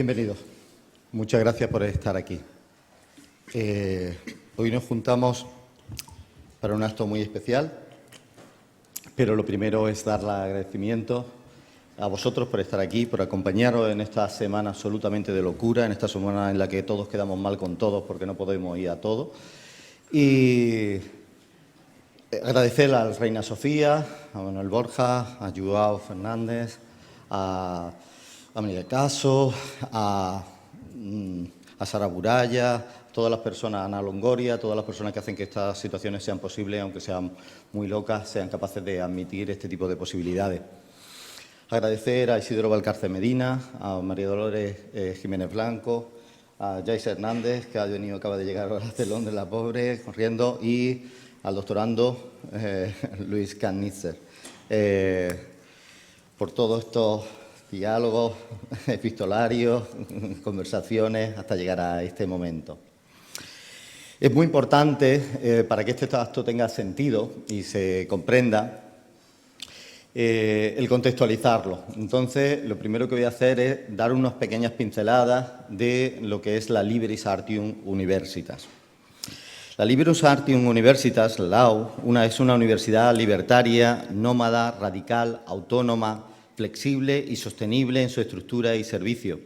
Bienvenidos. Muchas gracias por estar aquí. Hoy nos juntamos para un acto muy especial, pero lo primero es dar el agradecimiento a vosotros por estar aquí, por acompañaros en esta semana absolutamente de locura, en esta semana en la que todos quedamos mal con todos porque no podemos ir a todo. Y agradecer a la Reina Sofía, a Manuel Borja, a Joao Fernández, a Miguel Caso, a Sara Buraya, todas las personas, a Ana Longoria, todas las personas que hacen que estas situaciones sean posibles, aunque sean muy locas, sean capaces de admitir este tipo de posibilidades. Agradecer a Isidoro Valcárcel Medina, a María Dolores Jiménez Blanco, a Jais Hernández, que acaba de llegar ahora de Londres, la pobre, corriendo, y al doctorando Luis Knitzer, por todos estos diálogos epistolarios, conversaciones, hasta llegar a este momento. Es muy importante, para que este acto tenga sentido y se comprenda, el contextualizarlo. Entonces, lo primero que voy a hacer es dar unas pequeñas pinceladas de lo que es la Liberis Artium Universitas. La Liberis Artium Universitas, la LAU, es una universidad libertaria, nómada, radical, autónoma, flexible y sostenible en su estructura y servicio,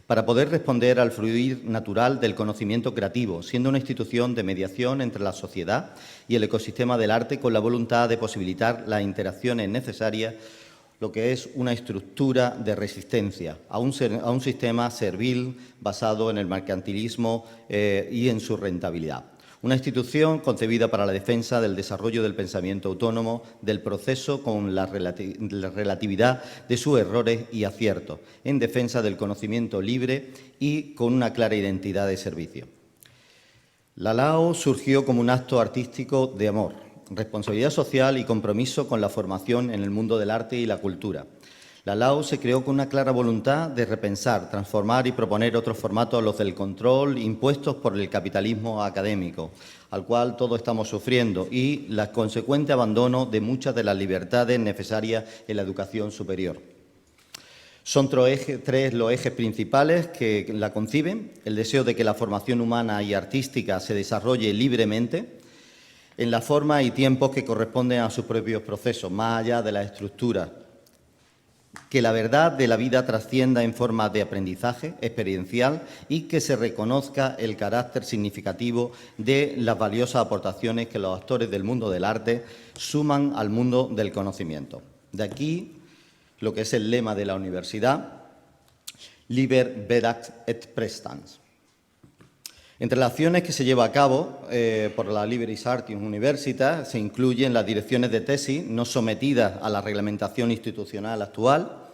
para poder responder al fluir natural del conocimiento creativo, siendo una institución de mediación entre la sociedad y el ecosistema del arte, con la voluntad de posibilitar las interacciones necesarias, lo que es una estructura de resistencia a un sistema servil basado en el mercantilismo y en su rentabilidad. Una institución concebida para la defensa del desarrollo del pensamiento autónomo, del proceso con la relatividad de sus errores y aciertos, en defensa del conocimiento libre y con una clara identidad de servicio. La LAU surgió como un acto artístico de amor, responsabilidad social y compromiso con la formación en el mundo del arte y la cultura. La LAU se creó con una clara voluntad de repensar, transformar y proponer otros formatos a los del control impuestos por el capitalismo académico, al cual todos estamos sufriendo, y el consecuente abandono de muchas de las libertades necesarias en la educación superior. Son tres los ejes principales que la conciben: el deseo de que la formación humana y artística se desarrolle libremente, en la forma y tiempos que corresponden a sus propios procesos, más allá de la estructura. Que la verdad de la vida trascienda en forma de aprendizaje experiencial y que se reconozca el carácter significativo de las valiosas aportaciones que los actores del mundo del arte suman al mundo del conocimiento. De aquí lo que es el lema de la universidad: Liber Vedax et Prestans. Entre las acciones que se lleva a cabo por la Liberis Artium Universitas se incluyen las direcciones de tesis no sometidas a la reglamentación institucional actual,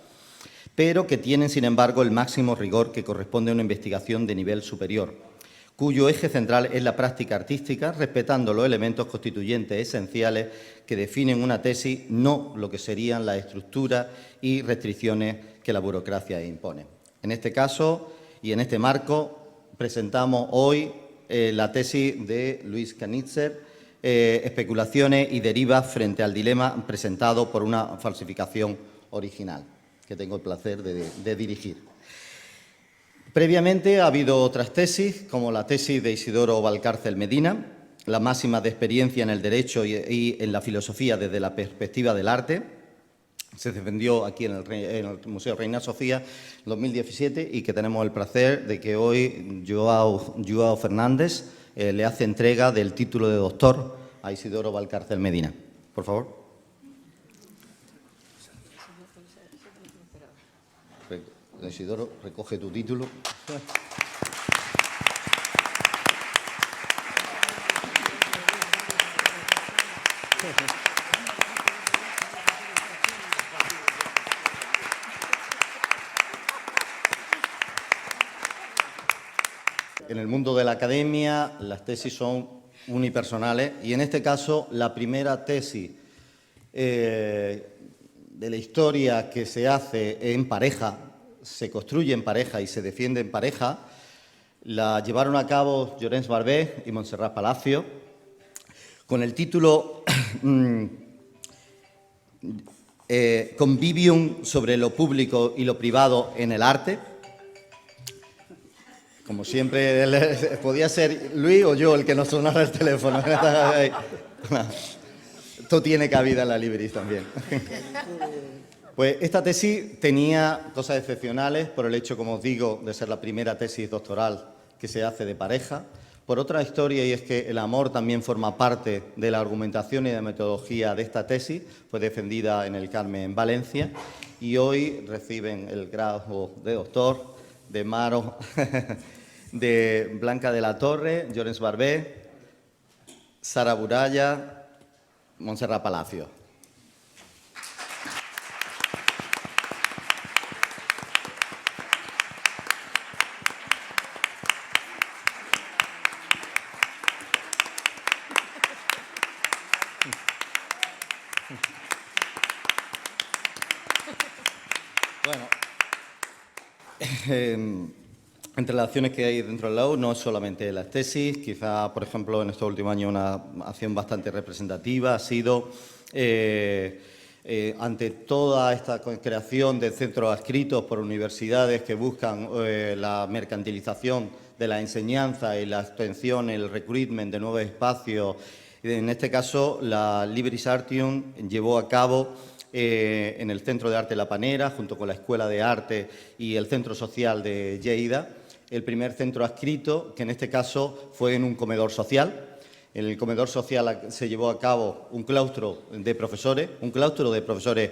pero que tienen, sin embargo, el máximo rigor que corresponde a una investigación de nivel superior, cuyo eje central es la práctica artística, respetando los elementos constituyentes esenciales que definen una tesis, no lo que serían las estructuras y restricciones que la burocracia impone. En este caso y en este marco, presentamos hoy la tesis de Luis Knitzer, especulaciones y derivas frente al dilema presentado por una falsificación original, que tengo el placer de dirigir. Previamente ha habido otras tesis, como la tesis de Isidoro Valcárcel Medina, la máxima de experiencia en el derecho y en la filosofía desde la perspectiva del arte. Se defendió aquí en el Museo Reina Sofía en 2017 y que tenemos el placer de que hoy Joao Fernández le hace entrega del título de doctor a Isidoro Valcárcel Medina. Por favor. Isidoro, recoge tu título. En el mundo de la academia las tesis son unipersonales y en este caso la primera tesis de la historia que se hace en pareja, se construye en pareja y se defiende en pareja, la llevaron a cabo Llorenç Barbé y Montserrat Palacio con el título Convivium sobre lo público y lo privado en el arte, Como siempre, podía ser Luis o yo el que nos sonara el teléfono. Esto tiene cabida en la Libris también. Pues esta tesis tenía cosas excepcionales por el hecho, como os digo, de ser la primera tesis doctoral que se hace de pareja. Por otra historia, y es que el amor también forma parte de la argumentación y de la metodología de esta tesis, fue defendida en el Carmen, en Valencia, y hoy reciben el grado de doctor de Maro, de Blanca de la Torre, Llorens Barbé, Sara Buralla, Montserrat Palacio. Bueno, entre las acciones que hay dentro del LAU no es solamente las tesis, quizá, por ejemplo, en estos últimos años una acción bastante representativa ha sido, ante toda esta creación de centros adscritos por universidades que buscan la mercantilización de la enseñanza y la extensión, el recruitment de nuevos espacios. En este caso, la Libris Artium llevó a cabo en el Centro de Arte La Panera, junto con la Escuela de Arte y el Centro Social de Lleida, el primer centro adscrito, que en este caso fue en un comedor social. En el comedor social se llevó a cabo un claustro de profesores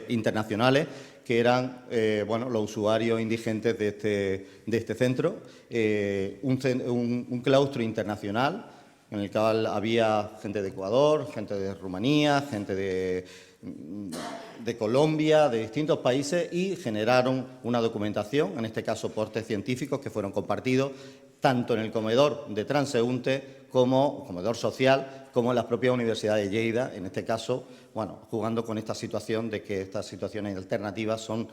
internacionales, que eran los usuarios indigentes de este centro. Un claustro internacional en el cual había gente de Ecuador, gente de Rumanía, gente de Colombia, de distintos países, y generaron una documentación, en este caso portes científicos, que fueron compartidos tanto en el comedor de transeúntes como comedor social, como en las propias universidades de Lleida, en este caso, jugando con esta situación de que estas situaciones alternativas son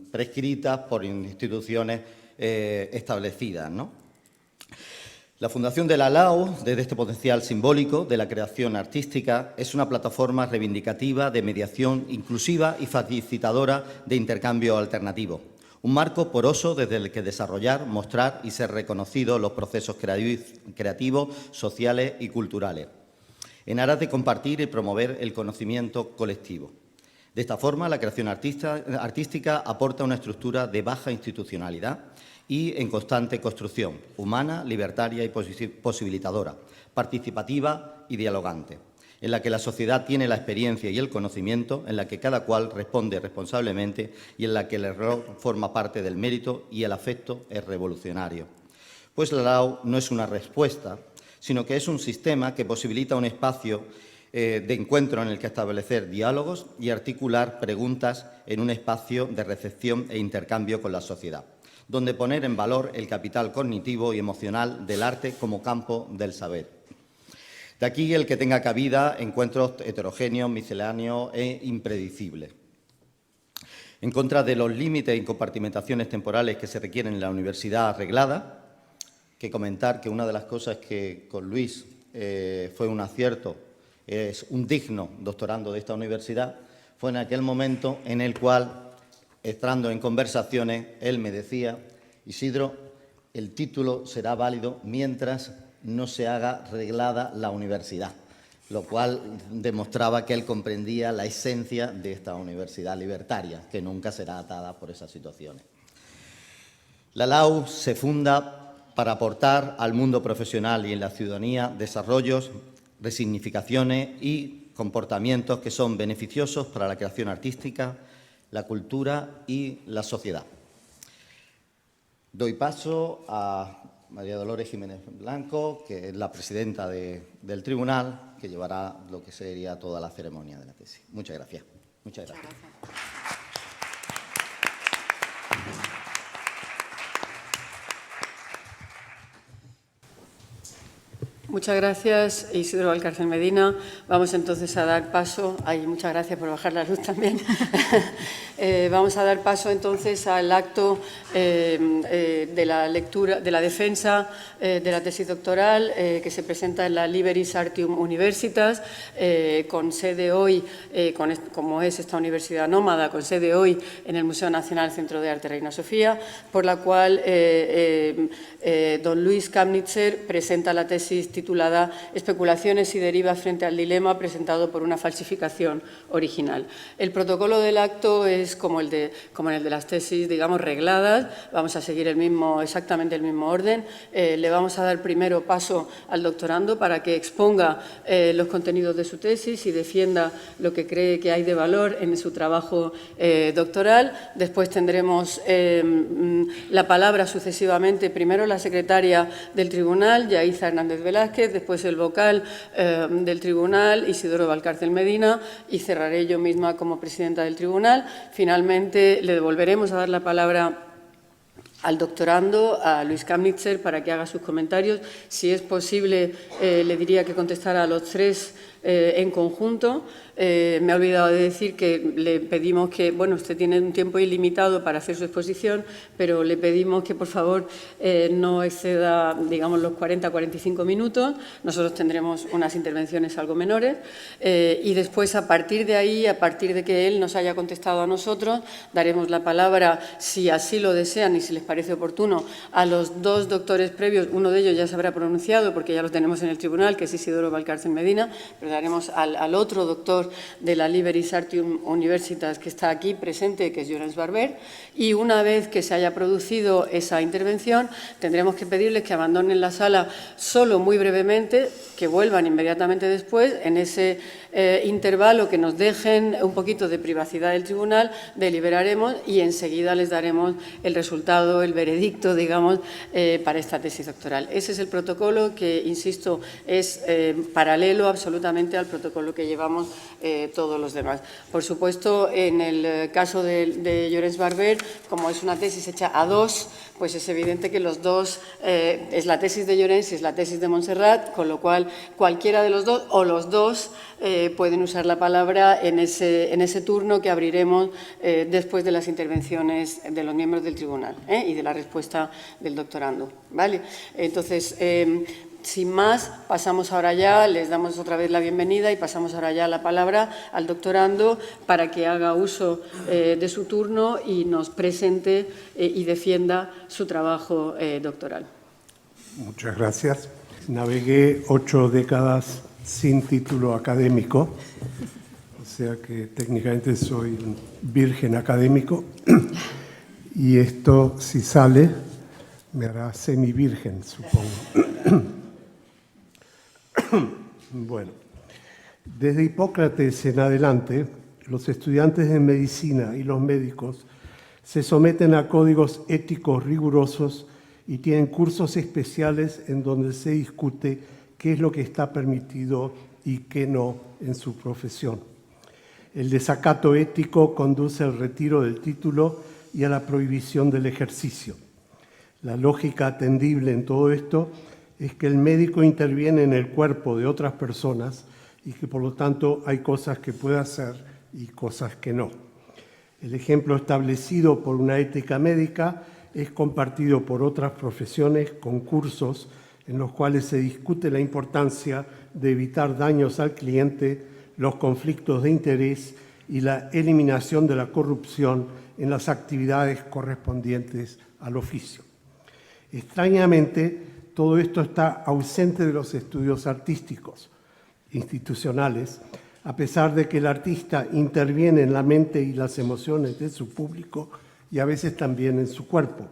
prescritas por instituciones establecidas, ¿no? La Fundación de la LAU, desde este potencial simbólico de la creación artística, es una plataforma reivindicativa de mediación inclusiva y facilitadora de intercambio alternativo. Un marco poroso desde el que desarrollar, mostrar y ser reconocidos los procesos creativos, sociales y culturales, en aras de compartir y promover el conocimiento colectivo. De esta forma, la creación artística aporta una estructura de baja institucionalidad y en constante construcción, humana, libertaria y posibilitadora, participativa y dialogante, en la que la sociedad tiene la experiencia y el conocimiento, en la que cada cual responde responsablemente y en la que el error forma parte del mérito y el afecto es revolucionario. Pues la LAU no es una respuesta, sino que es un sistema que posibilita un espacio de encuentro en el que establecer diálogos y articular preguntas en un espacio de recepción e intercambio con la sociedad, donde poner en valor el capital cognitivo y emocional del arte como campo del saber. De aquí el que tenga cabida encuentros heterogéneos, misceláneos e impredecibles. En contra de los límites y compartimentaciones temporales que se requieren en la universidad arreglada, que comentar que una de las cosas que con Luis fue un acierto, es un digno doctorando de esta universidad, fue en aquel momento en el cual, entrando en conversaciones, él me decía: Isidro, el título será válido mientras no se haga reglada la universidad, lo cual demostraba que él comprendía la esencia de esta universidad libertaria, que nunca será atada por esas situaciones. La LAU se funda para aportar al mundo profesional y en la ciudadanía desarrollos, resignificaciones y comportamientos que son beneficiosos para la creación artística, la cultura y la sociedad. Doy paso a María Dolores Jiménez Blanco, que es la presidenta del tribunal, que llevará lo que sería toda la ceremonia de la tesis. Muchas gracias. Muchas gracias. Muchas gracias, Isidro Valcárcel Medina. Vamos entonces a dar paso. Ay, muchas gracias por bajar la luz también. Vamos a dar paso entonces al acto de la lectura, de la defensa de la tesis doctoral que se presenta en la Liberis Artium Universitas, con sede hoy, como es esta universidad nómada, con sede hoy en el Museo Nacional Centro de Arte Reina Sofía, por la cual don Luis Kamnitzer presenta la tesis titulada Especulaciones y derivas frente al dilema, presentado por una falsificación original. El protocolo del acto es como en el de las tesis, digamos, regladas. Vamos a seguir exactamente el mismo orden. Le vamos a dar primero paso al doctorando para que exponga los contenidos de su tesis y defienda lo que cree que hay de valor en su trabajo doctoral. Después tendremos la palabra sucesivamente, primero la secretaria del tribunal, Yaiza Hernández Velázquez, después el vocal del tribunal, Isidoro Valcárcel Medina, y cerraré yo misma como presidenta del tribunal. Finalmente, le volveremos a dar la palabra al doctorando, a Luis Kamnitzer, para que haga sus comentarios. Si es posible, le diría que contestara a los tres en conjunto. Me he olvidado de decir que le pedimos que, bueno, usted tiene un tiempo ilimitado para hacer su exposición, pero le pedimos que, por favor, no exceda, digamos, los 40-45 minutos. Nosotros tendremos unas intervenciones algo menores y después, a partir de ahí, a partir de que él nos haya contestado a nosotros, daremos la palabra, si así lo desean y si les parece oportuno, a los dos doctores previos. Uno de ellos ya se habrá pronunciado porque ya lo tenemos en el tribunal, que es Isidoro Valcárcel Medina, pero daremos al otro doctor de la Liberis Artium Universitas que está aquí presente, que es Llorens Barber, y una vez que se haya producido esa intervención, tendremos que pedirles que abandonen la sala solo muy brevemente, que vuelvan inmediatamente después, en ese intervalo que nos dejen un poquito de privacidad del tribunal, deliberaremos y enseguida les daremos el resultado, el veredicto, digamos, para esta tesis doctoral. Ese es el protocolo que, insisto, es paralelo absolutamente al protocolo que llevamos todos los demás. Por supuesto, en el caso de Llorens Barber, como es una tesis hecha a dos, pues es evidente que los dos, es la tesis de Llorens y es la tesis de Montserrat, con lo cual cualquiera de los dos o los dos pueden usar la palabra en ese turno que abriremos después de las intervenciones de los miembros del tribunal y de la respuesta del doctorando, ¿vale? Entonces, sin más, pasamos ahora ya, les damos otra vez la bienvenida y pasamos ahora ya la palabra al doctorando para que haga uso de su turno y nos presente y defienda su trabajo doctoral. Muchas gracias. Navegué 8 décadas sin título académico, o sea que técnicamente soy un virgen académico y esto, si sale, me hará semivirgen, supongo. Bueno, desde Hipócrates en adelante, los estudiantes de medicina y los médicos se someten a códigos éticos rigurosos y tienen cursos especiales en donde se discute qué es lo que está permitido y qué no en su profesión. El desacato ético conduce al retiro del título y a la prohibición del ejercicio. La lógica atendible en todo esto es que el médico interviene en el cuerpo de otras personas y que, por lo tanto, hay cosas que puede hacer y cosas que no. El ejemplo establecido por una ética médica es compartido por otras profesiones con cursos en los cuales se discute la importancia de evitar daños al cliente, los conflictos de interés y la eliminación de la corrupción en las actividades correspondientes al oficio. Extrañamente, todo esto está ausente de los estudios artísticos, institucionales, a pesar de que el artista interviene en la mente y las emociones de su público y a veces también en su cuerpo.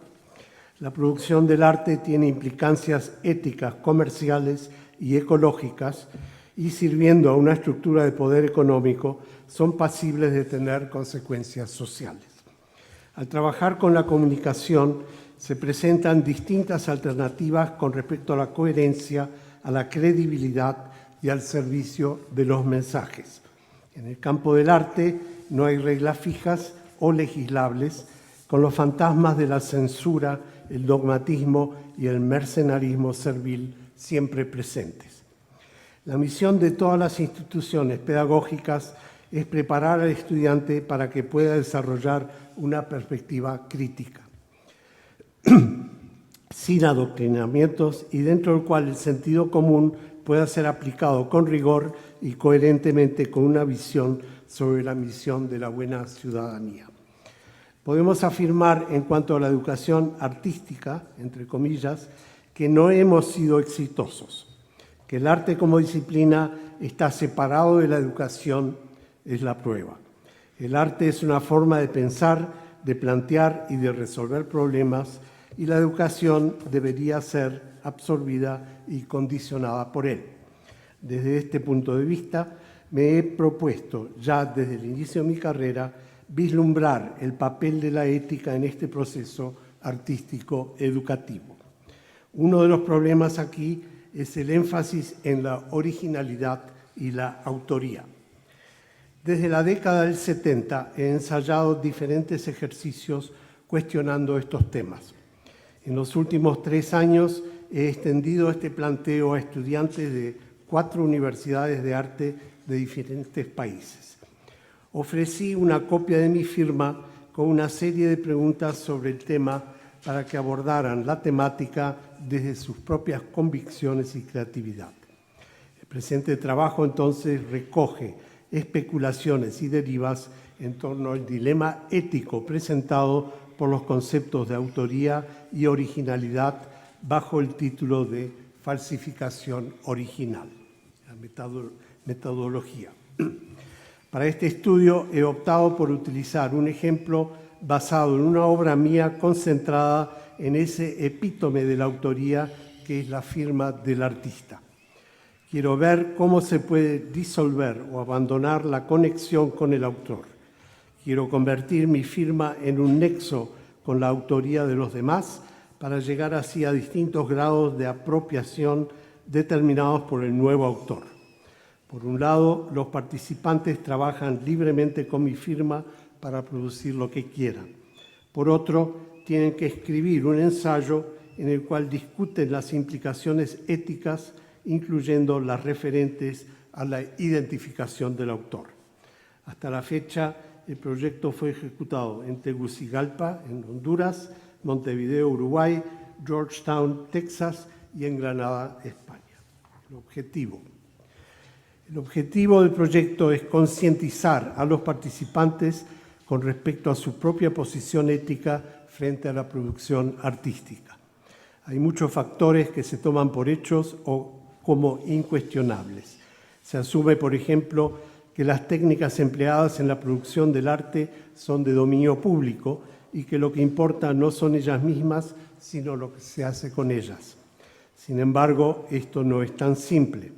La producción del arte tiene implicancias éticas, comerciales y ecológicas y, sirviendo a una estructura de poder económico, son pasibles de tener consecuencias sociales. Al trabajar con la comunicación, se presentan distintas alternativas con respecto a la coherencia, a la credibilidad y al servicio de los mensajes. En el campo del arte no hay reglas fijas o legislables, con los fantasmas de la censura, el dogmatismo y el mercenarismo servil siempre presentes. La misión de todas las instituciones pedagógicas es preparar al estudiante para que pueda desarrollar una perspectiva crítica, sin adoctrinamientos y dentro del cual el sentido común pueda ser aplicado con rigor y coherentemente con una visión sobre la misión de la buena ciudadanía. Podemos afirmar en cuanto a la educación artística, entre comillas, que no hemos sido exitosos, que el arte como disciplina está separado de la educación, es la prueba. El arte es una forma de pensar, de plantear y de resolver problemas, y la educación debería ser absorbida y condicionada por él. Desde este punto de vista, me he propuesto, ya desde el inicio de mi carrera, vislumbrar el papel de la ética en este proceso artístico educativo. Uno de los problemas aquí es el énfasis en la originalidad y la autoría. Desde la década del 70 he ensayado diferentes ejercicios cuestionando estos temas. En los últimos 3 años he extendido este planteo a estudiantes de 4 universidades de arte de diferentes países. Ofrecí una copia de mi firma con una serie de preguntas sobre el tema para que abordaran la temática desde sus propias convicciones y creatividad. El presente trabajo entonces recoge especulaciones y derivas en torno al dilema ético presentado por los conceptos de autoría y originalidad bajo el título de falsificación original, la metodología. Para este estudio he optado por utilizar un ejemplo basado en una obra mía concentrada en ese epítome de la autoría que es la firma del artista. Quiero ver cómo se puede disolver o abandonar la conexión con el autor. Quiero convertir mi firma en un nexo con la autoría de los demás para llegar así a distintos grados de apropiación determinados por el nuevo autor. Por un lado, los participantes trabajan libremente con mi firma para producir lo que quieran. Por otro, tienen que escribir un ensayo en el cual discuten las implicaciones éticas, incluyendo las referentes a la identificación del autor. Hasta la fecha, el proyecto fue ejecutado en Tegucigalpa, en Honduras, Montevideo, Uruguay, Georgetown, Texas y en Granada, España. El objetivo del proyecto es concientizar a los participantes con respecto a su propia posición ética frente a la producción artística. Hay muchos factores que se toman por hechos o como incuestionables. Se asume, por ejemplo, que las técnicas empleadas en la producción del arte son de dominio público y que lo que importa no son ellas mismas, sino lo que se hace con ellas. Sin embargo, esto no es tan simple.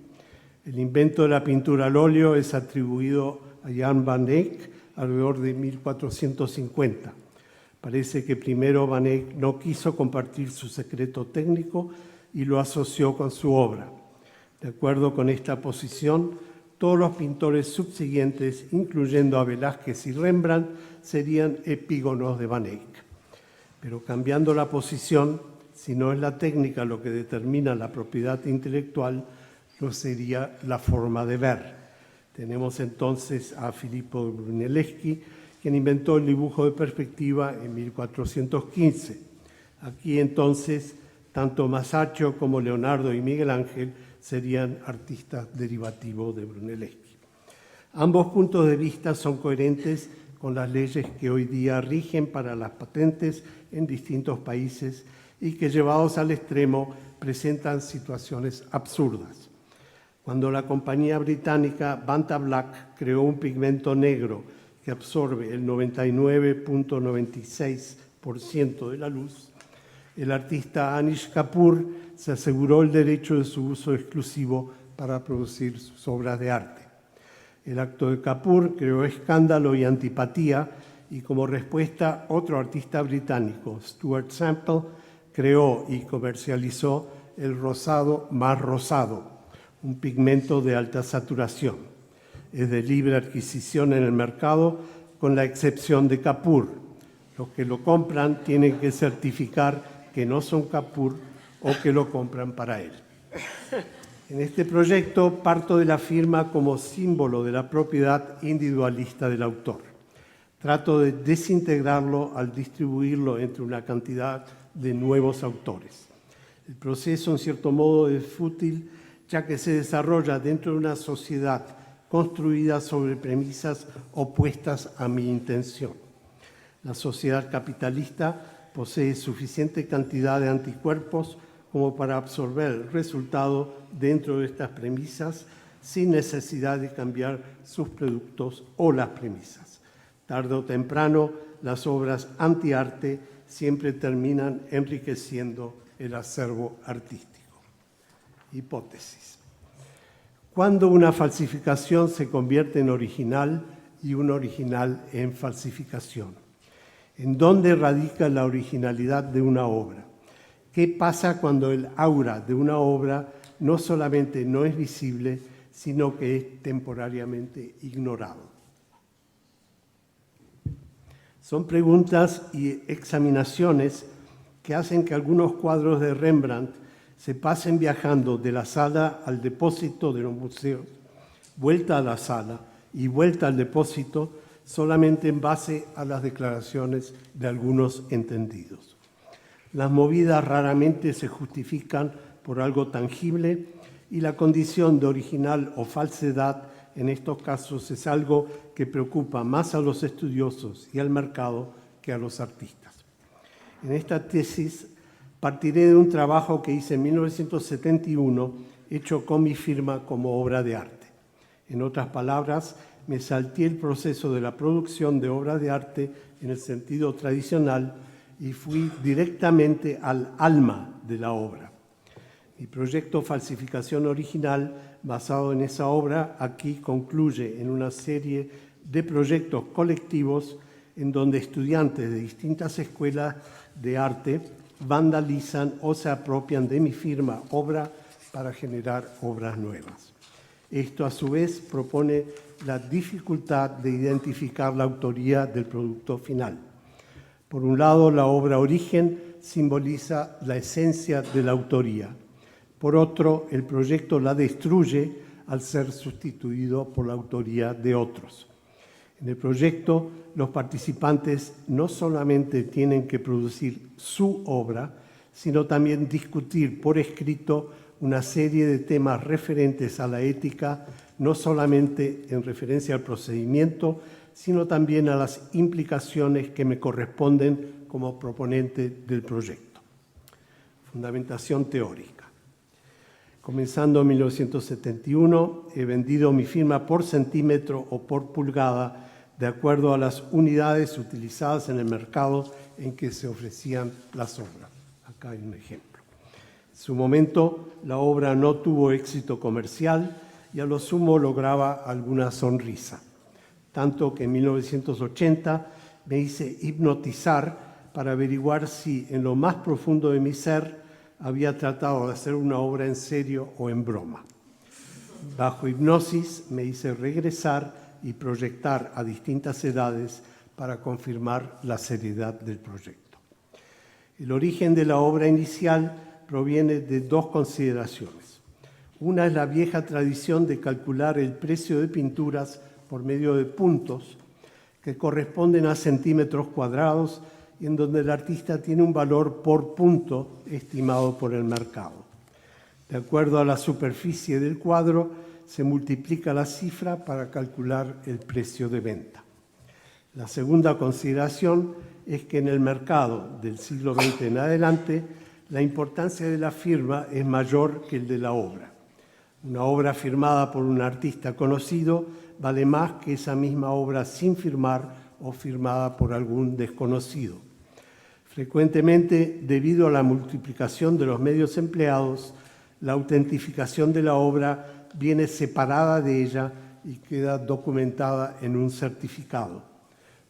El invento de la pintura al óleo es atribuido a Jan van Eyck alrededor de 1450. Parece que primero Van Eyck no quiso compartir su secreto técnico y lo asoció con su obra. De acuerdo con esta posición, todos los pintores subsiguientes, incluyendo a Velázquez y Rembrandt, serían epígonos de Van Eyck. Pero cambiando la posición, si no es la técnica lo que determina la propiedad intelectual, no sería la forma de ver. Tenemos entonces a Filippo Brunelleschi, quien inventó el dibujo de perspectiva en 1415. Aquí entonces, tanto Masaccio como Leonardo y Miguel Ángel serían artistas derivativos de Brunelleschi. Ambos puntos de vista son coherentes con las leyes que hoy día rigen para las patentes en distintos países y que, llevados al extremo, presentan situaciones absurdas. Cuando la compañía británica Vantablack creó un pigmento negro que absorbe el 99.96% de la luz, el artista Anish Kapoor se aseguró el derecho de su uso exclusivo para producir sus obras de arte. El acto de Kapoor creó escándalo y antipatía y, como respuesta, otro artista británico, Stuart Sample, creó y comercializó el rosado más rosado, un pigmento de alta saturación. Es de libre adquisición en el mercado, con la excepción de Kapoor. Los que lo compran tienen que certificar que no son Kapoor o que lo compran para él. En este proyecto parto de la firma como símbolo de la propiedad individualista del autor. Trato de desintegrarlo al distribuirlo entre una cantidad de nuevos autores. El proceso, en cierto modo, es fútil, ya que se desarrolla dentro de una sociedad construida sobre premisas opuestas a mi intención. La sociedad capitalista posee suficiente cantidad de anticuerpos como para absorber el resultado dentro de estas premisas sin necesidad de cambiar sus productos o las premisas. Tarde o temprano, las obras antiarte siempre terminan enriqueciendo el acervo artístico. Hipótesis. ¿Cuándo una falsificación se convierte en original y un original en falsificación? ¿En dónde radica la originalidad de una obra? ¿Qué pasa cuando el aura de una obra no solamente no es visible, sino que es temporariamente ignorado? Son preguntas y examinaciones que hacen que algunos cuadros de Rembrandt se pasen viajando de la sala al depósito de los museos, vuelta a la sala y vuelta al depósito, solamente en base a las declaraciones de algunos entendidos. Las movidas raramente se justifican por algo tangible y la condición de original o falsedad en estos casos es algo que preocupa más a los estudiosos y al mercado que a los artistas. En esta tesis partiré de un trabajo que hice en 1971, hecho con mi firma como obra de arte. En otras palabras, me salté el proceso de la producción de obras de arte en el sentido tradicional y fui directamente al alma de la obra. Mi proyecto Falsificación Original, basado en esa obra, aquí concluye en una serie de proyectos colectivos en donde estudiantes de distintas escuelas de arte vandalizan o se apropian de mi firma obra para generar obras nuevas. Esto, a su vez, propone la dificultad de identificar la autoría del producto final. Por un lado, la obra origen simboliza la esencia de la autoría. Por otro, el proyecto la destruye al ser sustituido por la autoría de otros. En el proyecto, los participantes no solamente tienen que producir su obra, sino también discutir por escrito una serie de temas referentes a la ética, no solamente en referencia al procedimiento, sino también a las implicaciones que me corresponden como proponente del proyecto. Fundamentación teórica. Comenzando en 1971, he vendido mi firma por centímetro o por pulgada, de acuerdo a las unidades utilizadas en el mercado en que se ofrecían las obras. Acá hay un ejemplo. En su momento, la obra no tuvo éxito comercial y a lo sumo lograba alguna sonrisa. Tanto que en 1980 me hice hipnotizar para averiguar si en lo más profundo de mi ser había tratado de hacer una obra en serio o en broma. Bajo hipnosis me hice regresar y proyectar a distintas edades para confirmar la seriedad del proyecto. El origen de la obra inicial proviene de dos consideraciones. Una es la vieja tradición de calcular el precio de pinturas por medio de puntos que corresponden a centímetros cuadrados y en donde el artista tiene un valor por punto estimado por el mercado. De acuerdo a la superficie del cuadro, se multiplica la cifra para calcular el precio de venta. La segunda consideración es que en el mercado del siglo XX en adelante, la importancia de la firma es mayor que el de la obra. Una obra firmada por un artista conocido vale más que esa misma obra sin firmar o firmada por algún desconocido. Frecuentemente, debido a la multiplicación de los medios empleados, la autentificación de la obra viene separada de ella y queda documentada en un certificado.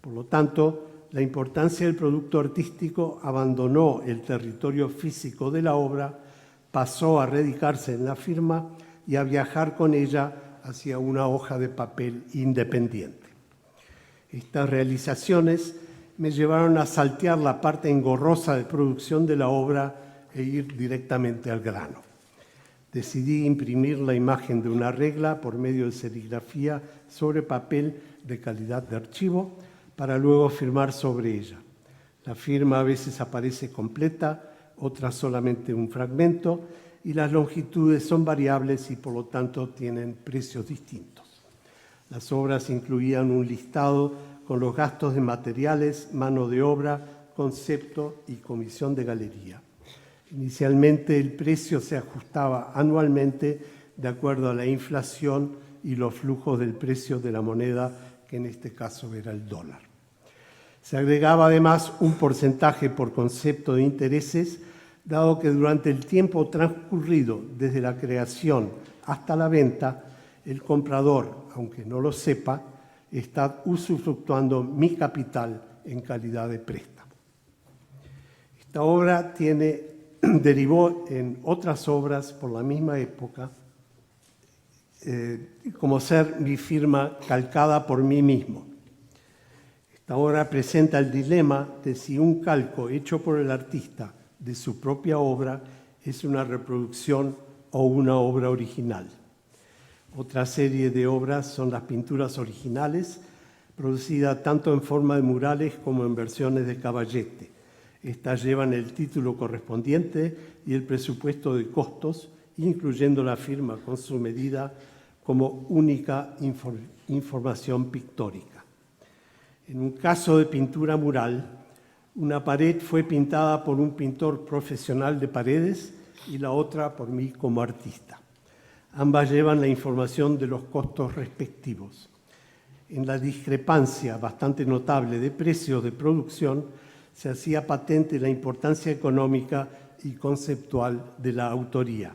Por lo tanto, la importancia del producto artístico abandonó el territorio físico de la obra, pasó a radicarse en la firma y a viajar con ella hacia una hoja de papel independiente. Estas realizaciones me llevaron a saltear la parte engorrosa de producción de la obra e ir directamente al grano. Decidí imprimir la imagen de una regla por medio de serigrafía sobre papel de calidad de archivo para luego firmar sobre ella. La firma a veces aparece completa, otras solamente un fragmento, y las longitudes son variables y por lo tanto tienen precios distintos. Las obras incluían un listado con los gastos de materiales, mano de obra, concepto y comisión de galería. Inicialmente el precio se ajustaba anualmente de acuerdo a la inflación y los flujos del precio de la moneda, que en este caso era el dólar. Se agregaba además un porcentaje por concepto de intereses, dado que durante el tiempo transcurrido desde la creación hasta la venta, el comprador, aunque no lo sepa, está usufructuando mi capital en calidad de préstamo. Esta obra derivó en otras obras por la misma época, como ser mi firma calcada por mí mismo. Esta obra presenta el dilema de si un calco hecho por el artista de su propia obra es una reproducción o una obra original. Otra serie de obras son las pinturas originales, producidas tanto en forma de murales como en versiones de caballete. Estas llevan el título correspondiente y el presupuesto de costos, incluyendo la firma con su medida como única información pictórica. En un caso de pintura mural, una pared fue pintada por un pintor profesional de paredes y la otra por mí como artista. Ambas llevan la información de los costos respectivos. En la discrepancia bastante notable de precios de producción, se hacía patente la importancia económica y conceptual de la autoría.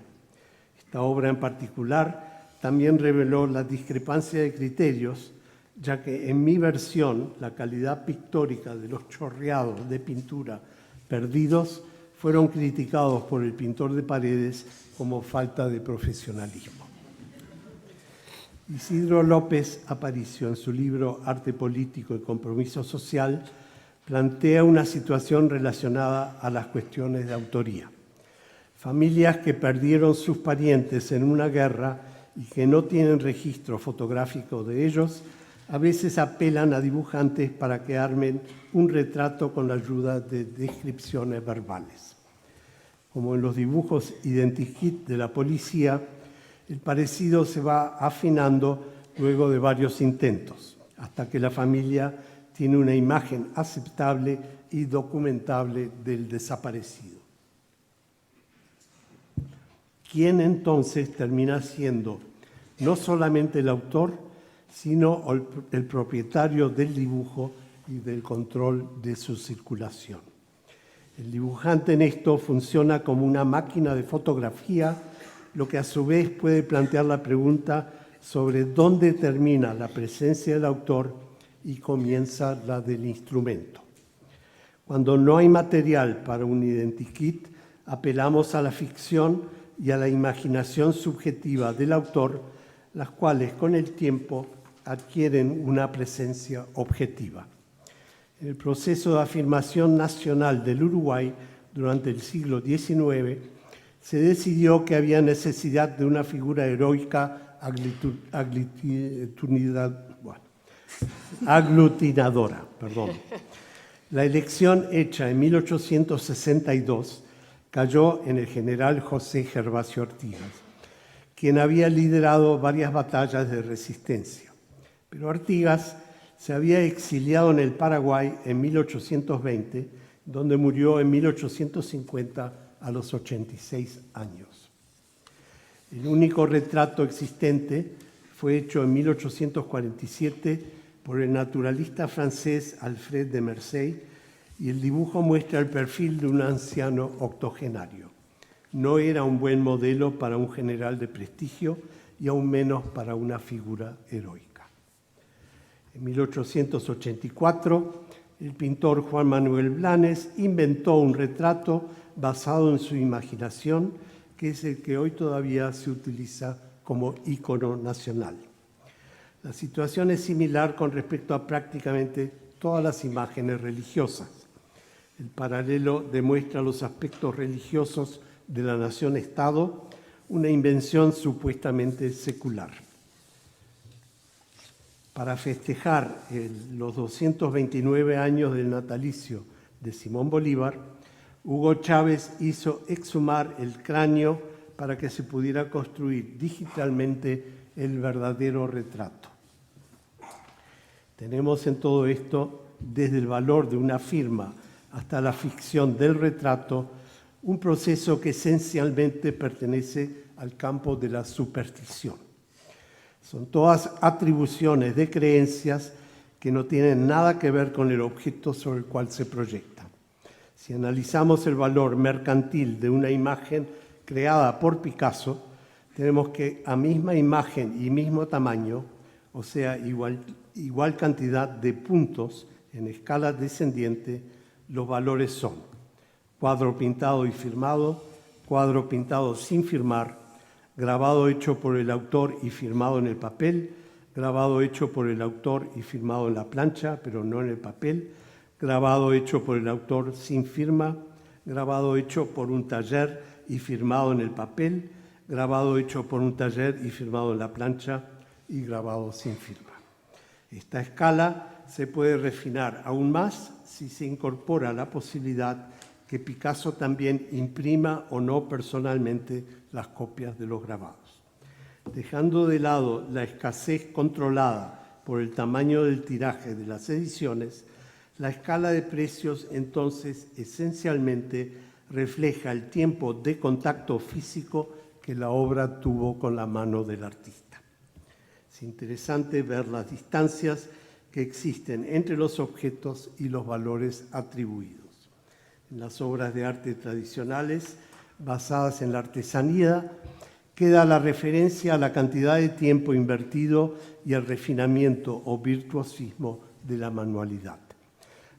Esta obra en particular también reveló la discrepancia de criterios, ya que en mi versión la calidad pictórica de los chorreados de pintura perdidos fueron criticados por el pintor de paredes como falta de profesionalismo. Isidro López Aparicio, en su libro Arte Político y Compromiso Social, plantea una situación relacionada a las cuestiones de autoría. Familias que perdieron sus parientes en una guerra y que no tienen registro fotográfico de ellos, a veces apelan a dibujantes para que armen un retrato con la ayuda de descripciones verbales. Como en los dibujos identikit de la policía, el parecido se va afinando luego de varios intentos, hasta que la familia tiene una imagen aceptable y documentable del desaparecido. ¿Quién entonces termina siendo no solamente el autor, sino el propietario del dibujo y del control de su circulación? El dibujante en esto funciona como una máquina de fotografía, lo que a su vez puede plantear la pregunta sobre dónde termina la presencia del autor y comienza la del instrumento. Cuando no hay material para un identikit, apelamos a la ficción y a la imaginación subjetiva del autor, las cuales con el tiempo adquieren una presencia objetiva. En el proceso de afirmación nacional del Uruguay durante el siglo XIX, se decidió que había necesidad de una figura heroica aglutinadora. La elección hecha en 1862 cayó en el general José Gervasio Artigas, quien había liderado varias batallas de resistencia. Pero Artigas se había exiliado en el Paraguay en 1820, donde murió en 1850 a los 86 años. El único retrato existente fue hecho en 1847 por el naturalista francés Alfred de Mercier y el dibujo muestra el perfil de un anciano octogenario. No era un buen modelo para un general de prestigio y aún menos para una figura heroica. En 1884, el pintor Juan Manuel Blanes inventó un retrato basado en su imaginación, que es el que hoy todavía se utiliza como ícono nacional. La situación es similar con respecto a prácticamente todas las imágenes religiosas. El paralelo demuestra los aspectos religiosos de la nación-estado, una invención supuestamente secular. Para festejar los 229 años del natalicio de Simón Bolívar, Hugo Chávez hizo exhumar el cráneo para que se pudiera construir digitalmente el verdadero retrato. Tenemos en todo esto, desde el valor de una firma hasta la ficción del retrato, un proceso que esencialmente pertenece al campo de la superstición. Son todas atribuciones de creencias que no tienen nada que ver con el objeto sobre el cual se proyecta. Si analizamos el valor mercantil de una imagen creada por Picasso, tenemos que a misma imagen y mismo tamaño, o sea, igual cantidad de puntos en escala descendiente, los valores son cuadro pintado y firmado, cuadro pintado sin firmar, grabado hecho por el autor y firmado en el papel, grabado hecho por el autor y firmado en la plancha, pero no en el papel, grabado hecho por el autor sin firma, grabado hecho por un taller y firmado en el papel, grabado hecho por un taller y firmado en la plancha y grabado sin firma. Esta escala se puede refinar aún más si se incorpora la posibilidad que Picasso también imprima o no personalmente las copias de los grabados. Dejando de lado la escasez controlada por el tamaño del tiraje de las ediciones, la escala de precios entonces esencialmente refleja el tiempo de contacto físico que la obra tuvo con la mano del artista. Es interesante ver las distancias que existen entre los objetos y los valores atribuidos. En las obras de arte tradicionales, basadas en la artesanía, queda la referencia a la cantidad de tiempo invertido y al refinamiento o virtuosismo de la manualidad.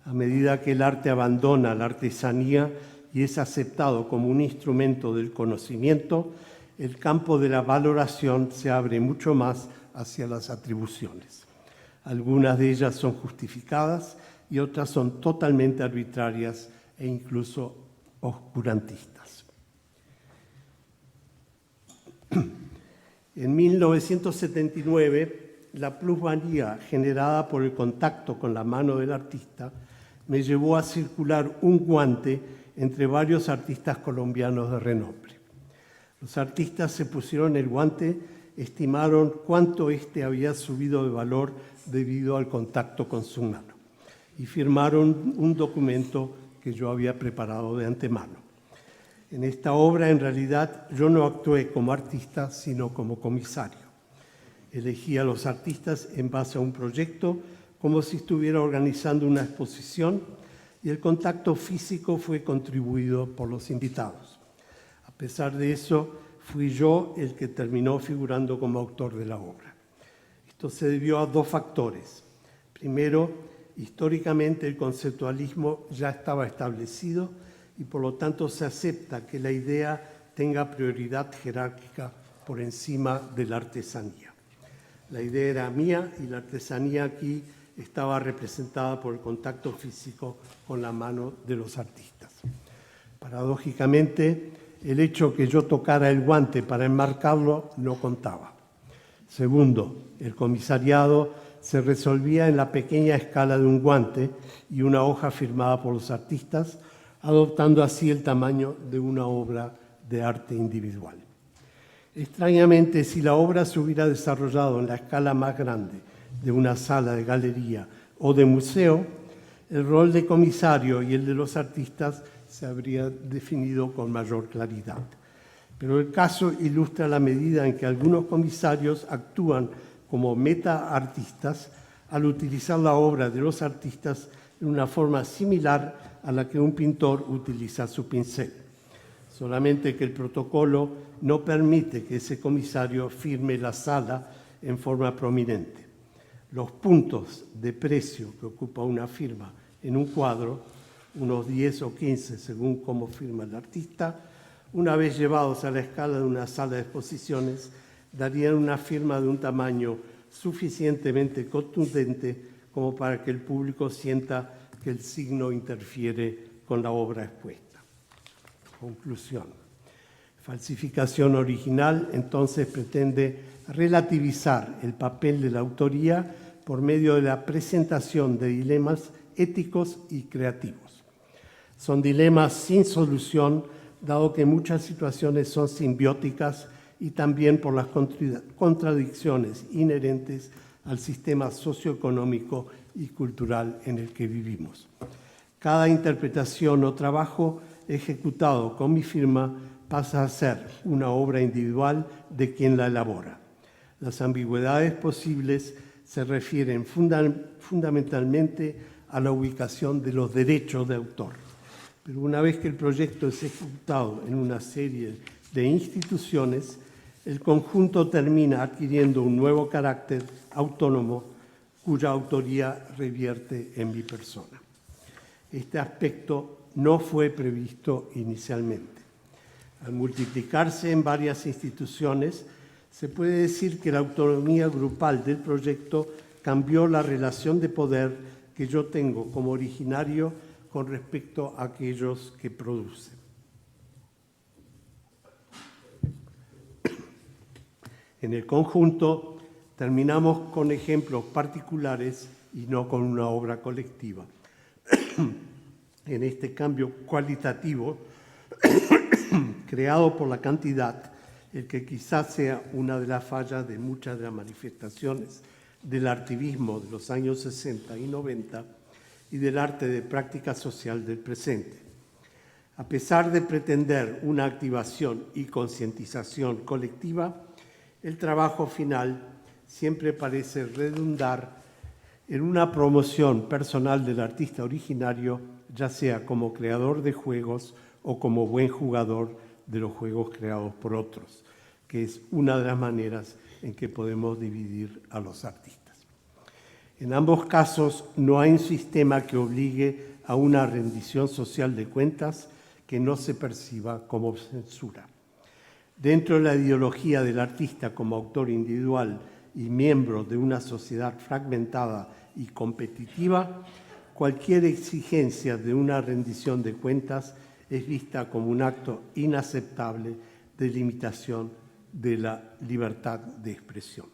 A medida que el arte abandona la artesanía y es aceptado como un instrumento del conocimiento, el campo de la valoración se abre mucho más hacia las atribuciones. Algunas de ellas son justificadas y otras son totalmente arbitrarias e incluso oscurantistas. En 1979, la plusvalía generada por el contacto con la mano del artista me llevó a circular un guante entre varios artistas colombianos de renombre. Los artistas se pusieron el guante, estimaron cuánto éste había subido de valor debido al contacto con su mano y firmaron un documento que yo había preparado de antemano. En esta obra, en realidad, yo no actué como artista, sino como comisario. Elegí a los artistas en base a un proyecto, como si estuviera organizando una exposición, y el contacto físico fue contribuido por los invitados. A pesar de eso, fui yo el que terminó figurando como autor de la obra. Esto se debió a dos factores. Primero, históricamente el conceptualismo ya estaba establecido y por lo tanto se acepta que la idea tenga prioridad jerárquica por encima de la artesanía. La idea era mía y la artesanía aquí estaba representada por el contacto físico con la mano de los artistas. Paradójicamente, el hecho que yo tocara el guante para enmarcarlo no contaba. Segundo, el comisariado se resolvía en la pequeña escala de un guante y una hoja firmada por los artistas, adoptando así el tamaño de una obra de arte individual. Extrañamente, si la obra se hubiera desarrollado en la escala más grande de una sala de galería o de museo, el rol de comisario y el de los artistas se habría definido con mayor claridad. Pero el caso ilustra la medida en que algunos comisarios actúan como meta-artistas al utilizar la obra de los artistas en una forma similar a la que un pintor utiliza su pincel. Solamente que el protocolo no permite que ese comisario firme la sala en forma prominente. Los puntos de precio que ocupa una firma en un cuadro, unos 10 o 15 según cómo firma el artista, una vez llevados a la escala de una sala de exposiciones, darían una firma de un tamaño suficientemente contundente como para que el público sienta que el signo interfiere con la obra expuesta. Conclusión. Falsificación original, entonces, pretende relativizar el papel de la autoría por medio de la presentación de dilemas éticos y creativos. Son dilemas sin solución, dado que muchas situaciones son simbióticas y también por las contradicciones inherentes al sistema socioeconómico y cultural en el que vivimos. Cada interpretación o trabajo ejecutado con mi firma pasa a ser una obra individual de quien la elabora. Las ambigüedades posibles se refieren fundamentalmente a la ubicación de los derechos de autor. Pero una vez que el proyecto es ejecutado en una serie de instituciones, el conjunto termina adquiriendo un nuevo carácter autónomo cuya autoría revierte en mi persona. Este aspecto no fue previsto inicialmente. Al multiplicarse en varias instituciones, se puede decir que la autonomía grupal del proyecto cambió la relación de poder que yo tengo como originario con respecto a aquellos que producen. En el conjunto, terminamos con ejemplos particulares y no con una obra colectiva. En este cambio cualitativo, creado por la cantidad, el que quizás sea una de las fallas de muchas de las manifestaciones del artivismo de los años 60 y 90 y del arte de práctica social del presente. A pesar de pretender una activación y concientización colectiva, el trabajo final siempre parece redundar en una promoción personal del artista originario, ya sea como creador de juegos o como buen jugador de los juegos creados por otros, que es una de las maneras en que podemos dividir a los artistas. En ambos casos no hay un sistema que obligue a una rendición social de cuentas que no se perciba como censura. Dentro de la ideología del artista como autor individual y miembro de una sociedad fragmentada y competitiva, cualquier exigencia de una rendición de cuentas es vista como un acto inaceptable de limitación de la libertad de expresión.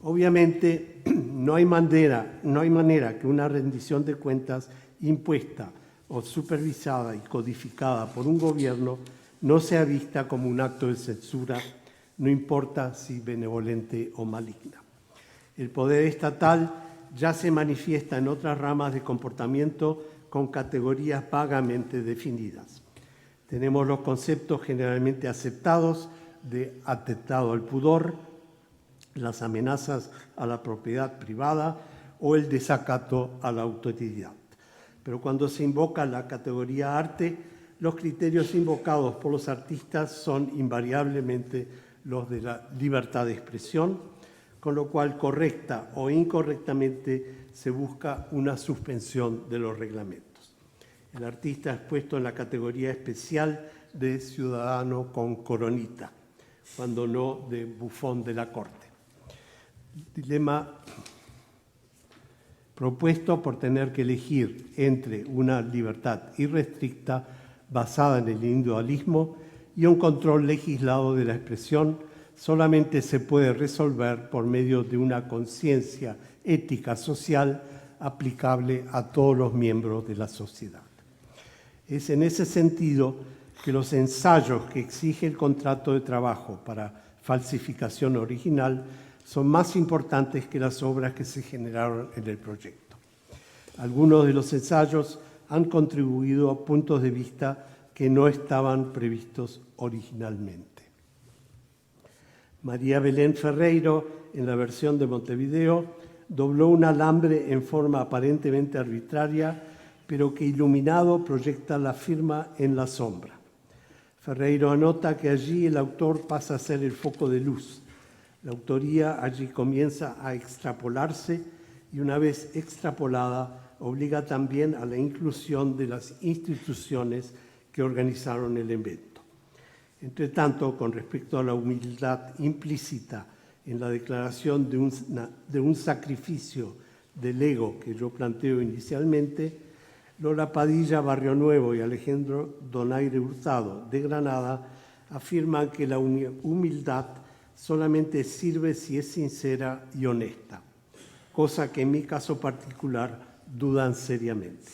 Obviamente, no hay manera que una rendición de cuentas impuesta o supervisada y codificada por un gobierno no sea vista como un acto de censura, no importa si benevolente o maligna. El poder estatal ya se manifiesta en otras ramas de comportamiento con categorías vagamente definidas. Tenemos los conceptos generalmente aceptados de atentado al pudor, las amenazas a la propiedad privada o el desacato a la autoridad. Pero cuando se invoca la categoría arte, los criterios invocados por los artistas son invariablemente los de la libertad de expresión, con lo cual correcta o incorrectamente se busca una suspensión de los reglamentos. El artista es puesto en la categoría especial de ciudadano con coronita, cuando no de bufón de la corte. Dilema propuesto por tener que elegir entre una libertad irrestricta basada en el individualismo y un control legislado de la expresión solamente se puede resolver por medio de una conciencia ética social aplicable a todos los miembros de la sociedad. Es en ese sentido que los ensayos que exige el contrato de trabajo para falsificación original son más importantes que las obras que se generaron en el proyecto. Algunos de los ensayos han contribuido a puntos de vista que no estaban previstos originalmente. María Belén Ferreiro, en la versión de Montevideo, dobló un alambre en forma aparentemente arbitraria, pero que iluminado proyecta la firma en la sombra. Ferreiro anota que allí el autor pasa a ser el foco de luz. La autoría allí comienza a extrapolarse y una vez extrapolada obliga también a la inclusión de las instituciones que organizaron el evento. Entre tanto, con respecto a la humildad implícita en la declaración de un sacrificio del ego que yo planteo inicialmente, Lola Padilla Barrio Nuevo y Alejandro Donaire Hurtado de Granada afirman que la humildad solamente sirve si es sincera y honesta, cosa que en mi caso particular dudan seriamente.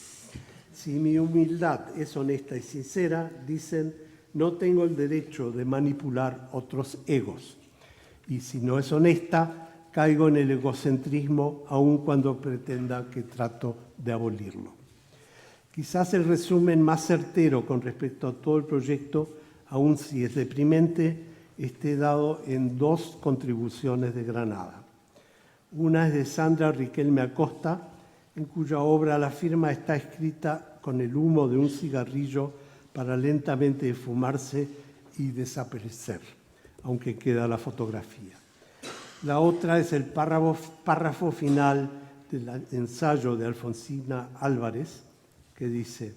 Si mi humildad es honesta y sincera, dicen, no tengo el derecho de manipular otros egos. Y si no es honesta, caigo en el egocentrismo aun cuando pretenda que trato de abolirlo. Quizás el resumen más certero con respecto a todo el proyecto, aun si es deprimente, esté dado en dos contribuciones de Granada. Una es de Sandra Riquelme Acosta, en cuya obra la firma está escrita con el humo de un cigarrillo para lentamente esfumarse y desaparecer, aunque queda la fotografía. La otra es el párrafo final del ensayo de Alfonsina Álvarez, que dice: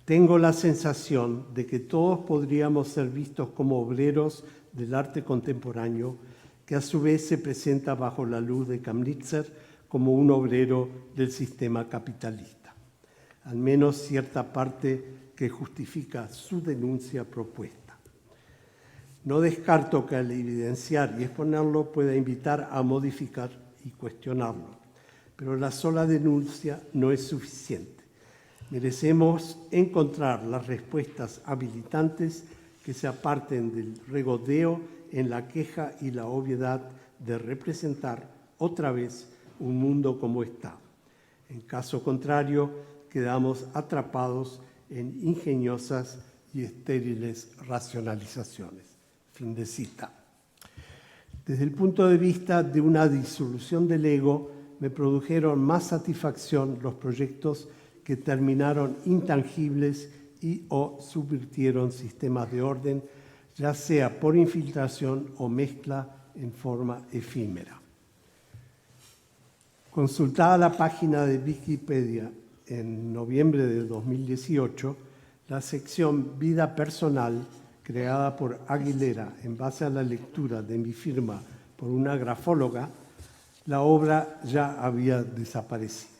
tengo la sensación de que todos podríamos ser vistos como obreros del arte contemporáneo, que a su vez se presenta bajo la luz de Kramnitzer como un obrero del sistema capitalista. Al menos cierta parte que justifica su denuncia propuesta. No descarto que al evidenciar y exponerlo pueda invitar a modificar y cuestionarlo, pero la sola denuncia no es suficiente. Merecemos encontrar las respuestas habilitantes que se aparten del regodeo en la queja y la obviedad de representar otra vez un mundo como está. En caso contrario, quedamos atrapados en ingeniosas y estériles racionalizaciones. Fin de cita. Desde el punto de vista de una disolución del ego, me produjeron más satisfacción los proyectos que terminaron intangibles y o subvirtieron sistemas de orden, ya sea por infiltración o mezcla en forma efímera. Consultada la página de Wikipedia en noviembre de 2018, la sección Vida Personal, creada por Aguilera en base a la lectura de mi firma por una grafóloga, la obra ya había desaparecido.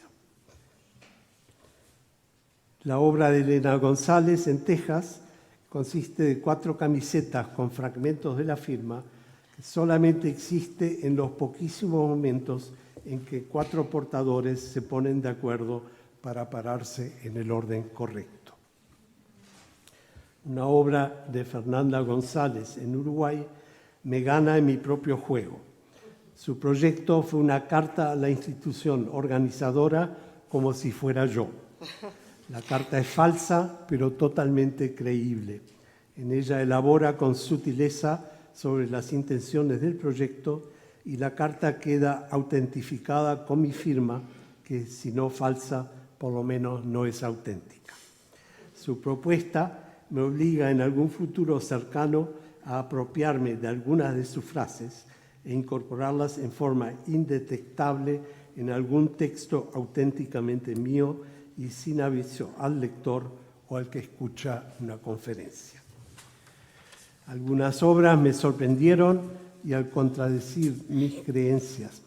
La obra de Elena González en Texas consiste de 4 camisetas con fragmentos de la firma que solamente existe en los poquísimos momentos en que 4 portadores se ponen de acuerdo para pararse en el orden correcto. Una obra de Fernanda González en Uruguay me gana en mi propio juego. Su proyecto fue una carta a la institución organizadora como si fuera yo. La carta es falsa, pero totalmente creíble. En ella elabora con sutileza sobre las intenciones del proyecto y la carta queda autentificada con mi firma, que si no falsa, por lo menos no es auténtica. Su propuesta me obliga en algún futuro cercano a apropiarme de algunas de sus frases e incorporarlas en forma indetectable en algún texto auténticamente mío y sin aviso al lector o al que escucha una conferencia. Algunas obras me sorprendieron y al contradecir mis creencias.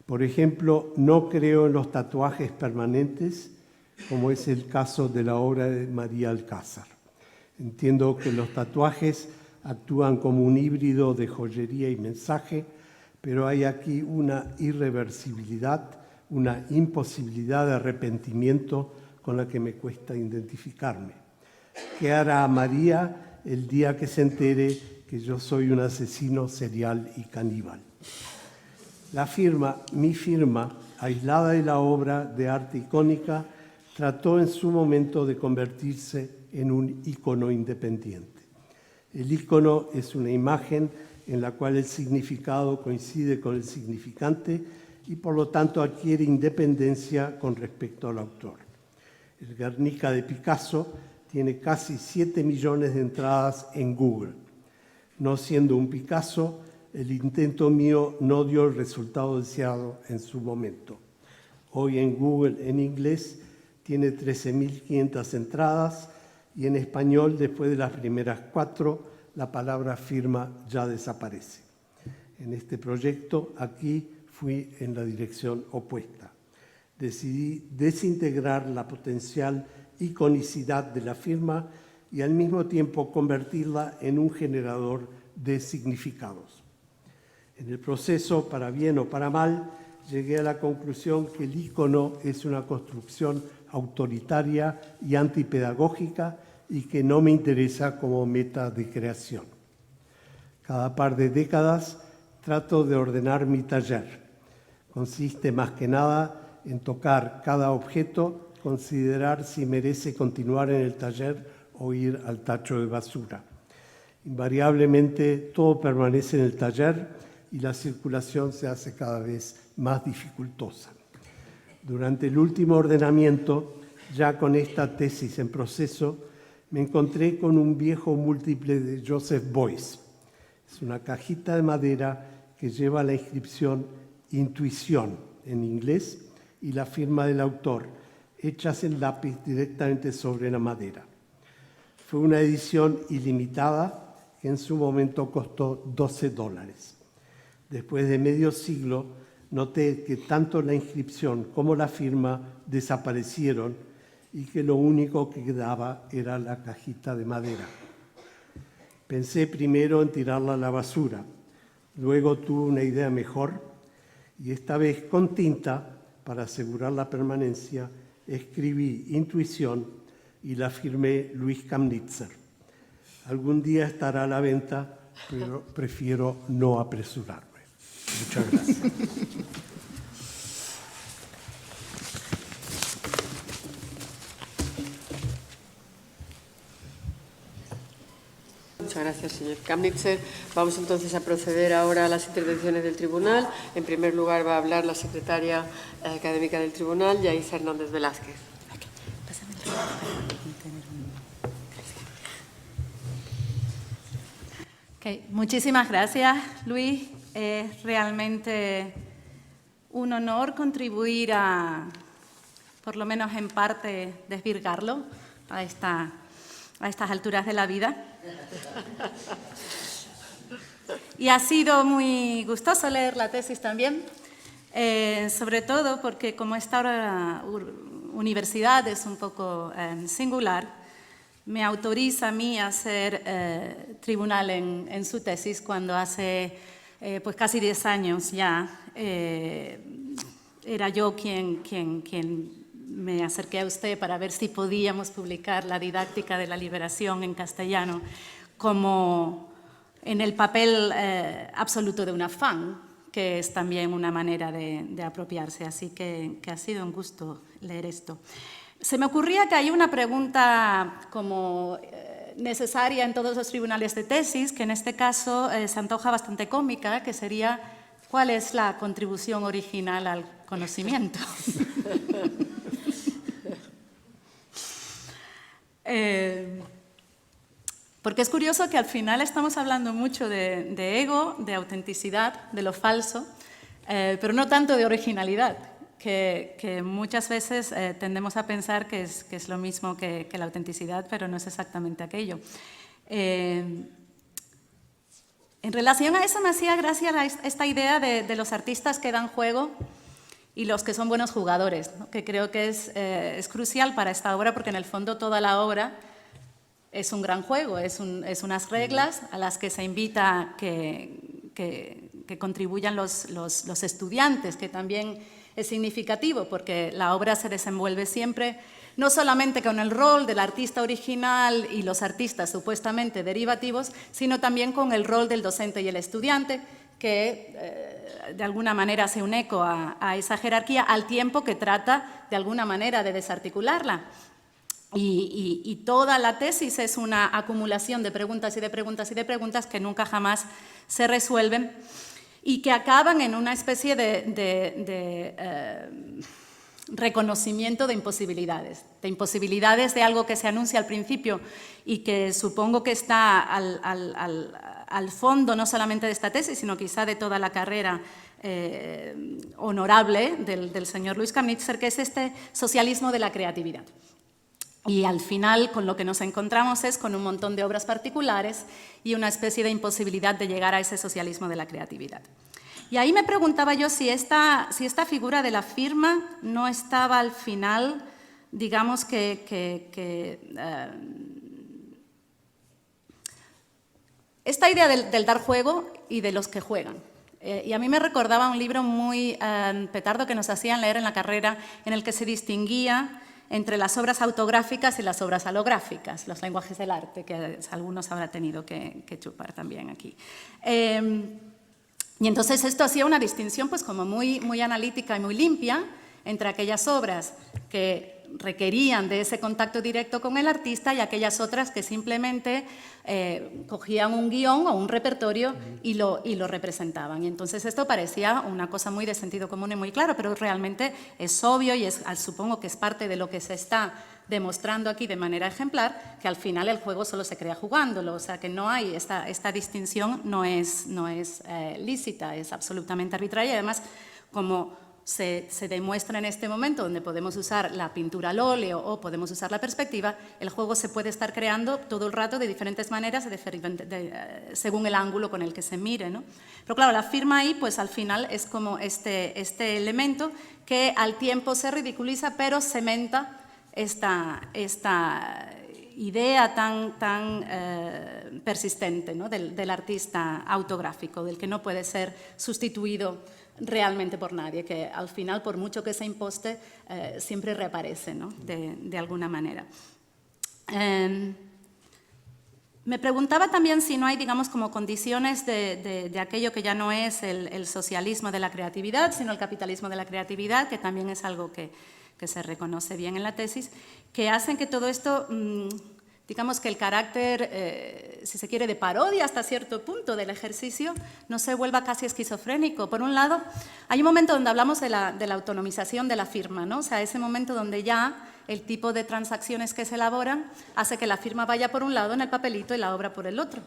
Por ejemplo, no creo en los tatuajes permanentes, como es el caso de la obra de María Alcázar. Entiendo que los tatuajes actúan como un híbrido de joyería y mensaje, pero hay aquí una irreversibilidad, una imposibilidad de arrepentimiento con la que me cuesta identificarme. ¿Qué hará María el día que se entere que yo soy un asesino serial y caníbal? Mi firma, aislada de la obra de arte icónica, trató en su momento de convertirse en un ícono independiente. El ícono es una imagen en la cual el significado coincide con el significante y por lo tanto adquiere independencia con respecto al autor. El Guernica de Picasso tiene casi 7 millones de entradas en Google. No siendo un Picasso, el intento mío no dio el resultado deseado en su momento. Hoy en Google en inglés tiene 13.500 entradas y en español, después de las primeras 4, la palabra firma ya desaparece. En este proyecto, aquí fui en la dirección opuesta. Decidí desintegrar la potencial iconicidad de la firma y al mismo tiempo convertirla en un generador de significados. En el proceso, para bien o para mal, llegué a la conclusión que el icono es una construcción autoritaria y antipedagógica y que no me interesa como meta de creación. Cada par de décadas trato de ordenar mi taller. Consiste más que nada en tocar cada objeto, considerar si merece continuar en el taller o ir al tacho de basura. Invariablemente todo permanece en el taller y la circulación se hace cada vez más dificultosa. Durante el último ordenamiento, ya con esta tesis en proceso, me encontré con un viejo múltiple de Joseph Beuys. Es una cajita de madera que lleva la inscripción Intuición en inglés y la firma del autor, hechas en lápiz directamente sobre la madera. Fue una edición ilimitada que en su momento costó $12. Después de medio siglo, noté que tanto la inscripción como la firma desaparecieron y que lo único que quedaba era la cajita de madera. Pensé primero en tirarla a la basura, luego tuve una idea mejor y esta vez con tinta, para asegurar la permanencia, escribí Intuición y la firmé Luis Kamnitzer. Algún día estará a la venta, pero prefiero no apresurarme. Muchas gracias. Muchas gracias, señor Kamnitzer. Vamos entonces a proceder ahora a las intervenciones del tribunal. En primer lugar va a hablar la secretaria académica del tribunal, Yaisa Hernández Velázquez. Okay. Muchísimas gracias, Luis. Es realmente un honor contribuir a, por lo menos en parte, desvirgarlo a estas alturas de la vida. Y ha sido muy gustoso leer la tesis también, sobre todo porque como esta universidad es un poco singular, me autoriza a mí a ser tribunal en su tesis cuando hace pues casi 10 años ya era yo quien me acerqué a usted para ver si podíamos publicar la didáctica de la liberación en castellano como en el papel absoluto de una fan, que es también una manera de apropiarse. Así que ha sido un gusto leer esto. Se me ocurría que hay una pregunta como necesaria en todos los tribunales de tesis, que en este caso se antoja bastante cómica, que sería ¿cuál es la contribución original al conocimiento? Porque es curioso que al final estamos hablando mucho de ego, de autenticidad, de lo falso, pero no tanto de originalidad, que muchas veces tendemos a pensar que es lo mismo que la autenticidad, pero no es exactamente aquello. En relación a eso me hacía gracia esta idea de los artistas que dan juego y los que son buenos jugadores, ¿no? Que creo que es crucial para esta obra, porque en el fondo toda la obra es un gran juego, es unas reglas a las que se invita que contribuyan los estudiantes, que también es significativo porque la obra se desenvuelve siempre no solamente con el rol del artista original y los artistas supuestamente derivativos, sino también con el rol del docente y el estudiante, que de alguna manera hace un eco a esa jerarquía, al tiempo que trata de alguna manera de desarticularla. Y toda la tesis es una acumulación de preguntas y de preguntas y de preguntas que nunca jamás se resuelven y que acaban en una especie de reconocimiento de imposibilidades de algo que se anuncia al principio y que supongo que está al fondo no solamente de esta tesis, sino quizá de toda la carrera honorable del señor Luis Kamnitzer, que es este socialismo de la creatividad. Y al final con lo que nos encontramos es con un montón de obras particulares y una especie de imposibilidad de llegar a ese socialismo de la creatividad. Y ahí me preguntaba yo si esta figura de la firma no estaba al final, digamos esta idea del dar juego y de los que juegan. Y a mí me recordaba un libro muy petardo que nos hacían leer en la carrera, en el que se distinguía entre las obras autográficas y las obras halográficas, los lenguajes del arte, que algunos habrá tenido que chupar también aquí. Y entonces esto hacía una distinción pues como muy analítica y muy limpia entre aquellas obras que requerían de ese contacto directo con el artista y aquellas otras que simplemente cogían un guión o un repertorio y lo representaban. Y entonces esto parecía una cosa muy de sentido común y muy claro, pero realmente es obvio y supongo que es parte de lo que se está demostrando aquí de manera ejemplar, que al final el juego solo se crea jugándolo, o sea que no hay esta distinción, no es lícita, es absolutamente arbitraria y además como se demuestra en este momento donde podemos usar la pintura al óleo o podemos usar la perspectiva, el juego se puede estar creando todo el rato de diferentes maneras según el ángulo con el que se mire, ¿no? Pero claro, la firma ahí pues al final es como este elemento que al tiempo se ridiculiza pero cementa esta idea tan persistente, ¿no? del artista autográfico, del que no puede ser sustituido realmente por nadie, que al final, por mucho que se imposte, siempre reaparece, ¿no? de alguna manera. Me preguntaba también si no hay, digamos, como condiciones de aquello que ya no es el socialismo de la creatividad, sino el capitalismo de la creatividad, que también es algo que se reconoce bien en la tesis, que hacen que todo esto, digamos que el carácter, si se quiere, de parodia hasta cierto punto del ejercicio, no se vuelva casi esquizofrénico. Por un lado, hay un momento donde hablamos de la autonomización de la firma, ¿no? O sea, ese momento donde ya el tipo de transacciones que se elaboran hace que la firma vaya por un lado en el papelito y la obra por el otro.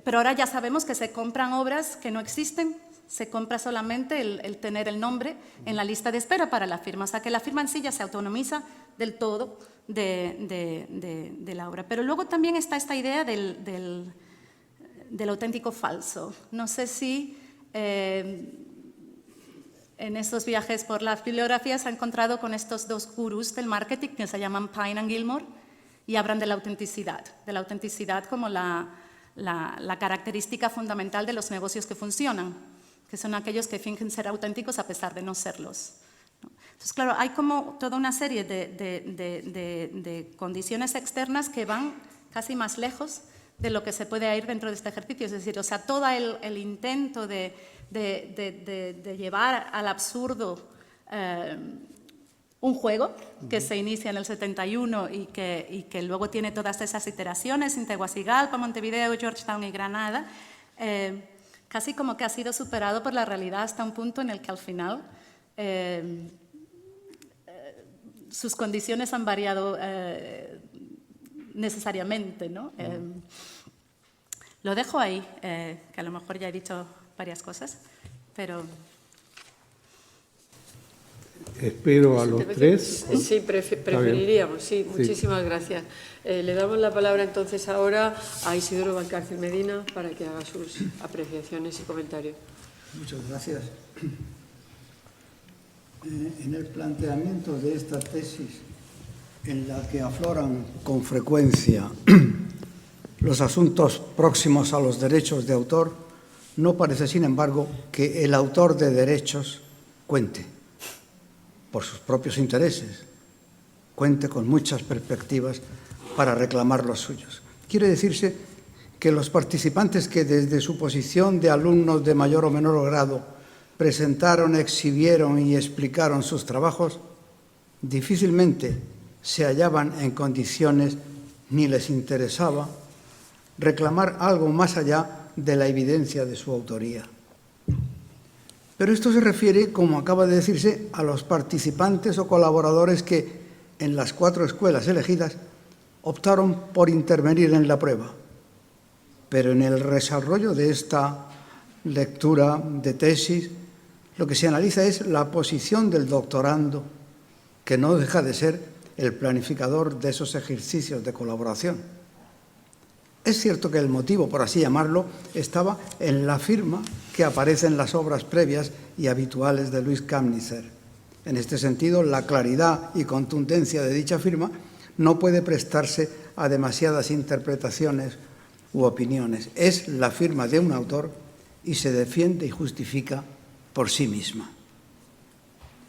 Pero ahora ya sabemos que se compran obras que no existen, se compra solamente el tener el nombre en la lista de espera para la firma. O sea, que la firma en sí ya se autonomiza del todo de la obra. Pero luego también está esta idea del auténtico falso. No sé si en estos viajes por las bibliografías se ha encontrado con estos dos gurús del marketing que se llaman Pine and Gilmore y hablan de la autenticidad como la característica fundamental de los negocios que funcionan, que son aquellos que fingen ser auténticos a pesar de no serlos. Entonces, claro, hay como toda una serie de condiciones externas que van casi más lejos de lo que se puede ir dentro de este ejercicio. Es decir, o sea, todo el intento de llevar al absurdo un juego que se inicia en el 71 y que luego tiene todas esas iteraciones en Tegucigalpa, Montevideo, Georgetown y Granada, casi como que ha sido superado por la realidad hasta un punto en el que al final sus condiciones han variado necesariamente, ¿no? Lo dejo ahí, que a lo mejor ya he dicho varias cosas, pero... Espero a los tres. Sí, preferiríamos, sí, muchísimas gracias. Le damos la palabra entonces ahora a Isidoro Valcárcel Medina para que haga sus apreciaciones y comentarios. Muchas gracias. En el planteamiento de esta tesis, en la que afloran con frecuencia los asuntos próximos a los derechos de autor, no parece, sin embargo, que el autor de derechos cuente por sus propios intereses, cuente con muchas perspectivas para reclamar los suyos. Quiere decirse que los participantes que desde su posición de alumnos de mayor o menor grado presentaron, exhibieron y explicaron sus trabajos, difícilmente se hallaban en condiciones ni les interesaba reclamar algo más allá de la evidencia de su autoría. Pero esto se refiere, como acaba de decirse, a los participantes o colaboradores que, en las 4 escuelas elegidas, optaron por intervenir en la prueba. Pero en el desarrollo de esta lectura de tesis, lo que se analiza es la posición del doctorando, que no deja de ser el planificador de esos ejercicios de colaboración. Es cierto que el motivo, por así llamarlo, estaba en la firma que aparece en las obras previas y habituales de Luis Kamnizer. En este sentido, la claridad y contundencia de dicha firma no puede prestarse a demasiadas interpretaciones u opiniones. Es la firma de un autor y se defiende y justifica por sí misma.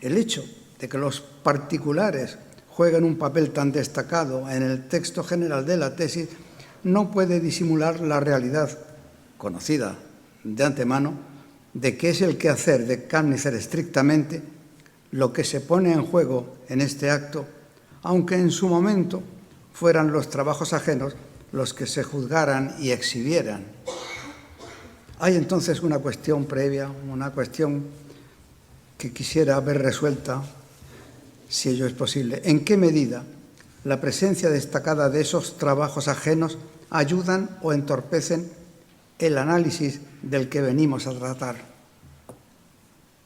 El hecho de que los particulares jueguen un papel tan destacado en el texto general de la tesis no puede disimular la realidad conocida de antemano de que es el quehacer de Cárnicer estrictamente lo que se pone en juego en este acto, aunque en su momento fueran los trabajos ajenos los que se juzgaran y exhibieran. Hay entonces una cuestión previa, una cuestión que quisiera ver resuelta, si ello es posible. ¿En qué medida la presencia destacada de esos trabajos ajenos ayudan o entorpecen el análisis del que venimos a tratar?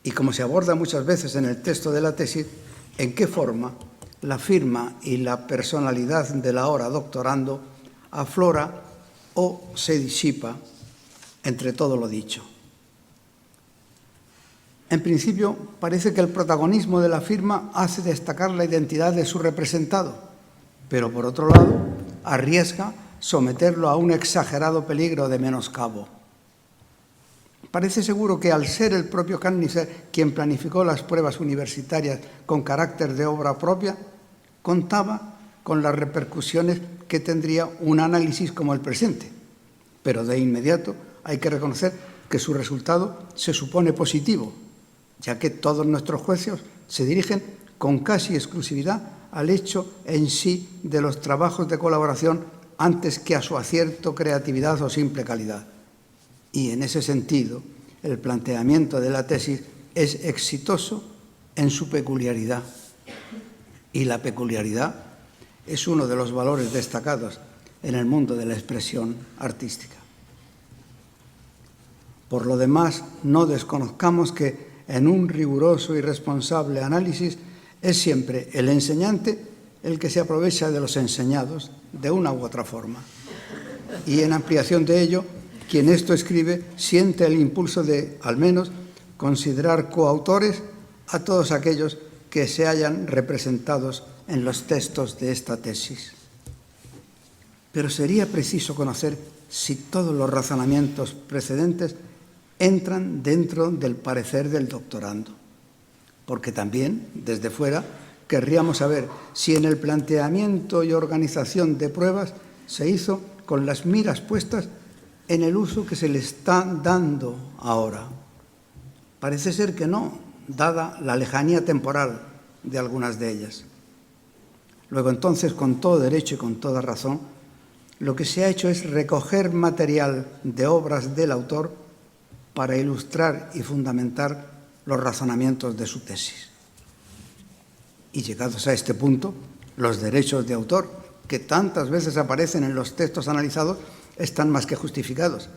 Y como se aborda muchas veces en el texto de la tesis, ¿en qué forma la firma y la personalidad del ahora doctorando aflora o se disipa entre todo lo dicho? En principio, parece que el protagonismo de la firma hace destacar la identidad de su representado, pero por otro lado, arriesga someterlo a un exagerado peligro de menoscabo. Parece seguro que al ser el propio Cárnicer quien planificó las pruebas universitarias con carácter de obra propia, contaba con las repercusiones que tendría un análisis como el presente, pero de inmediato hay que reconocer que su resultado se supone positivo, ya que todos nuestros juicios se dirigen con casi exclusividad al hecho en sí de los trabajos de colaboración antes que a su acierto, creatividad o simple calidad. Y en ese sentido, el planteamiento de la tesis es exitoso en su peculiaridad. Y la peculiaridad es uno de los valores destacados en el mundo de la expresión artística. Por lo demás, no desconozcamos que en un riguroso y responsable análisis es siempre el enseñante el que se aprovecha de los enseñados de una u otra forma. Y en ampliación de ello, quien esto escribe siente el impulso de, al menos, considerar coautores a todos aquellos que se hayan representados en los textos de esta tesis. Pero sería preciso conocer si todos los razonamientos precedentes entran dentro del parecer del doctorando, porque también, desde fuera, querríamos saber si en el planteamiento y organización de pruebas se hizo con las miras puestas en el uso que se le está dando ahora. Parece ser que no, dada la lejanía temporal de algunas de ellas. Luego, entonces, con todo derecho y con toda razón, lo que se ha hecho es recoger material de obras del autor para ilustrar y fundamentar los razonamientos de su tesis. Y llegados a este punto, los derechos de autor, que tantas veces aparecen en los textos analizados, están más que justificados.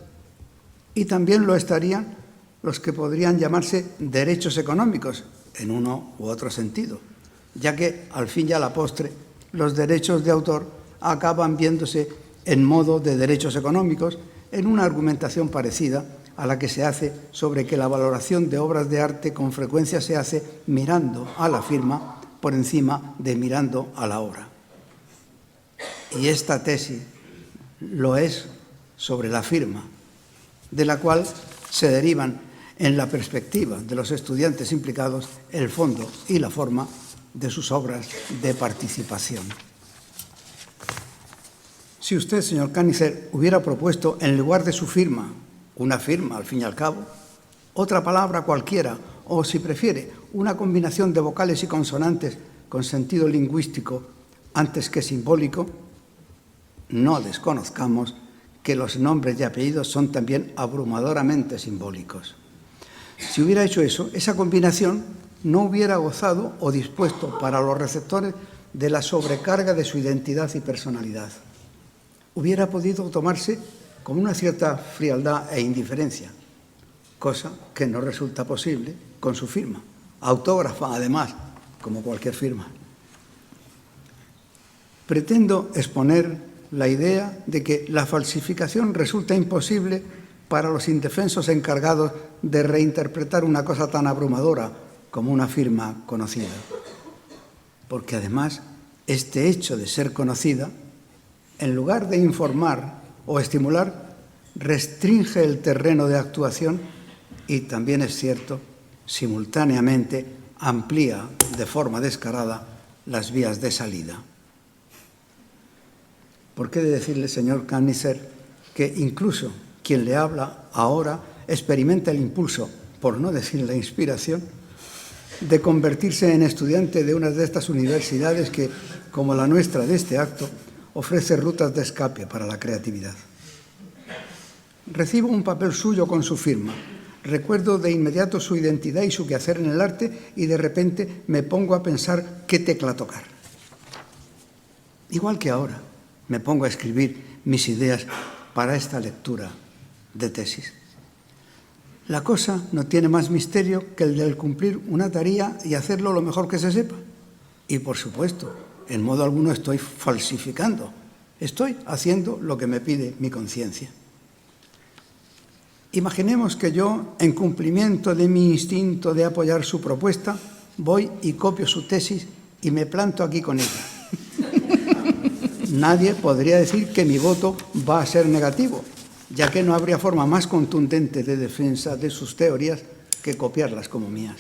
Y también lo estarían los que podrían llamarse derechos económicos, en uno u otro sentido, ya que, al fin y a la postre, los derechos de autor acaban viéndose en modo de derechos económicos en una argumentación parecida a la que se hace sobre que la valoración de obras de arte con frecuencia se hace mirando a la firma por encima de mirando a la obra. Y esta tesis lo es sobre la firma, de la cual se derivan en la perspectiva de los estudiantes implicados el fondo y la forma de sus obras de participación. Si usted, señor Cárnicer, hubiera propuesto en lugar de su firma, una firma, al fin y al cabo, otra palabra cualquiera, o si prefiere, una combinación de vocales y consonantes con sentido lingüístico antes que simbólico, no desconozcamos que los nombres y apellidos son también abrumadoramente simbólicos. Si hubiera hecho eso, esa combinación no hubiera gozado o dispuesto para los receptores de la sobrecarga de su identidad y personalidad. Hubiera podido tomarse con una cierta frialdad e indiferencia, cosa que no resulta posible con su firma, autógrafa además, como cualquier firma. Pretendo exponer la idea de que la falsificación resulta imposible para los indefensos encargados de reinterpretar una cosa tan abrumadora como una firma conocida, porque además este hecho de ser conocida, en lugar de informar o estimular restringe el terreno de actuación y también es cierto, simultáneamente amplía de forma descarada las vías de salida. ¿Por qué de decirle, señor Kanizer, que incluso quien le habla ahora experimenta el impulso, por no decir la inspiración, de convertirse en estudiante de una de estas universidades que, como la nuestra de este acto, ofrece rutas de escape para la creatividad? Recibo un papel suyo con su firma. Recuerdo de inmediato su identidad y su quehacer en el arte y de repente me pongo a pensar qué tecla tocar. Igual que ahora me pongo a escribir mis ideas para esta lectura de tesis. La cosa no tiene más misterio que el del cumplir una tarea y hacerlo lo mejor que se sepa. Y, por supuesto, en modo alguno estoy falsificando. Estoy haciendo lo que me pide mi conciencia. Imaginemos que yo, en cumplimiento de mi instinto de apoyar su propuesta, voy y copio su tesis y me planto aquí con ella. Nadie podría decir que mi voto va a ser negativo, ya que no habría forma más contundente de defensa de sus teorías que copiarlas como mías.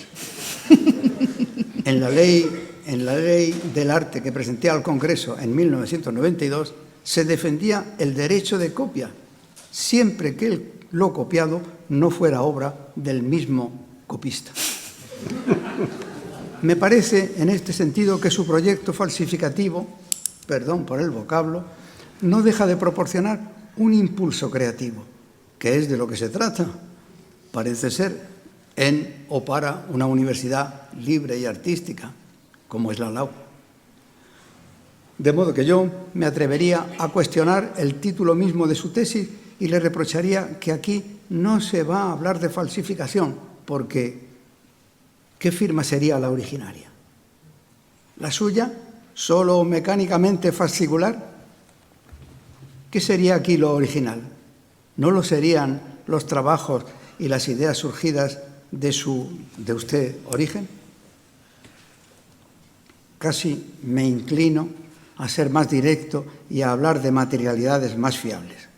En la ley del arte que presenté al Congreso en 1992, se defendía el derecho de copia, siempre que lo copiado no fuera obra del mismo copista. Me parece, en este sentido, que su proyecto falsificativo, perdón por el vocablo, no deja de proporcionar un impulso creativo, que es de lo que se trata, parece ser, en o para una universidad libre y artística, como es la LAU. De modo que yo me atrevería a cuestionar el título mismo de su tesis y le reprocharía que aquí no se va a hablar de falsificación, porque ¿qué firma sería la originaria? ¿La suya, solo mecánicamente fascicular? ¿Qué sería aquí lo original? ¿No lo serían los trabajos y las ideas surgidas de usted origen? Casi me inclino a ser más directo y a hablar de materialidades más fiables.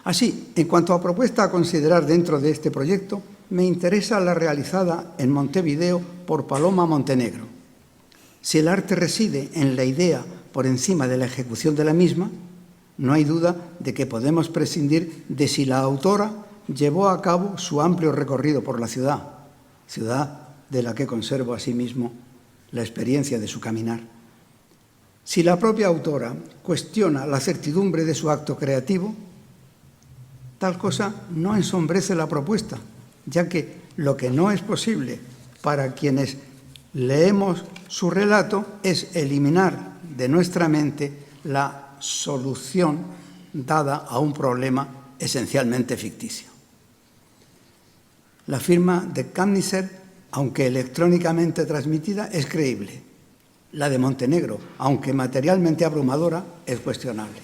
Así, en cuanto a propuesta a considerar dentro de este proyecto, me interesa la realizada en Montevideo por Paloma Montenegro. Si el arte reside en la idea por encima de la ejecución de la misma, no hay duda de que podemos prescindir de si la autora llevó a cabo su amplio recorrido por la ciudad de la que conservo asimismo la experiencia de su caminar. Si la propia autora cuestiona la certidumbre de su acto creativo, tal cosa no ensombrece la propuesta, ya que lo que no es posible para quienes leemos su relato es eliminar de nuestra mente la solución dada a un problema esencialmente ficticio. La firma de Kanizer, aunque electrónicamente transmitida, es creíble. La de Montenegro, aunque materialmente abrumadora, es cuestionable.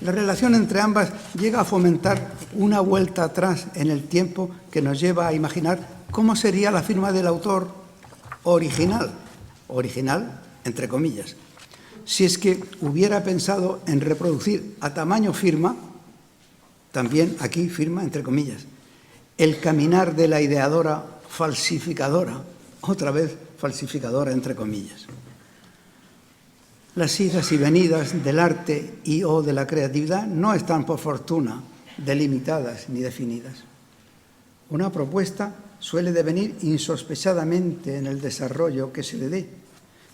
La relación entre ambas llega a fomentar una vuelta atrás en el tiempo que nos lleva a imaginar cómo sería la firma del autor original, entre comillas, si es que hubiera pensado en reproducir a tamaño firma, también aquí firma entre comillas, el caminar de la ideadora falsificadora, otra vez falsificadora entre comillas. Las idas y venidas del arte y o de la creatividad no están, por fortuna, delimitadas ni definidas. Una propuesta suele devenir insospechadamente en el desarrollo que se le dé,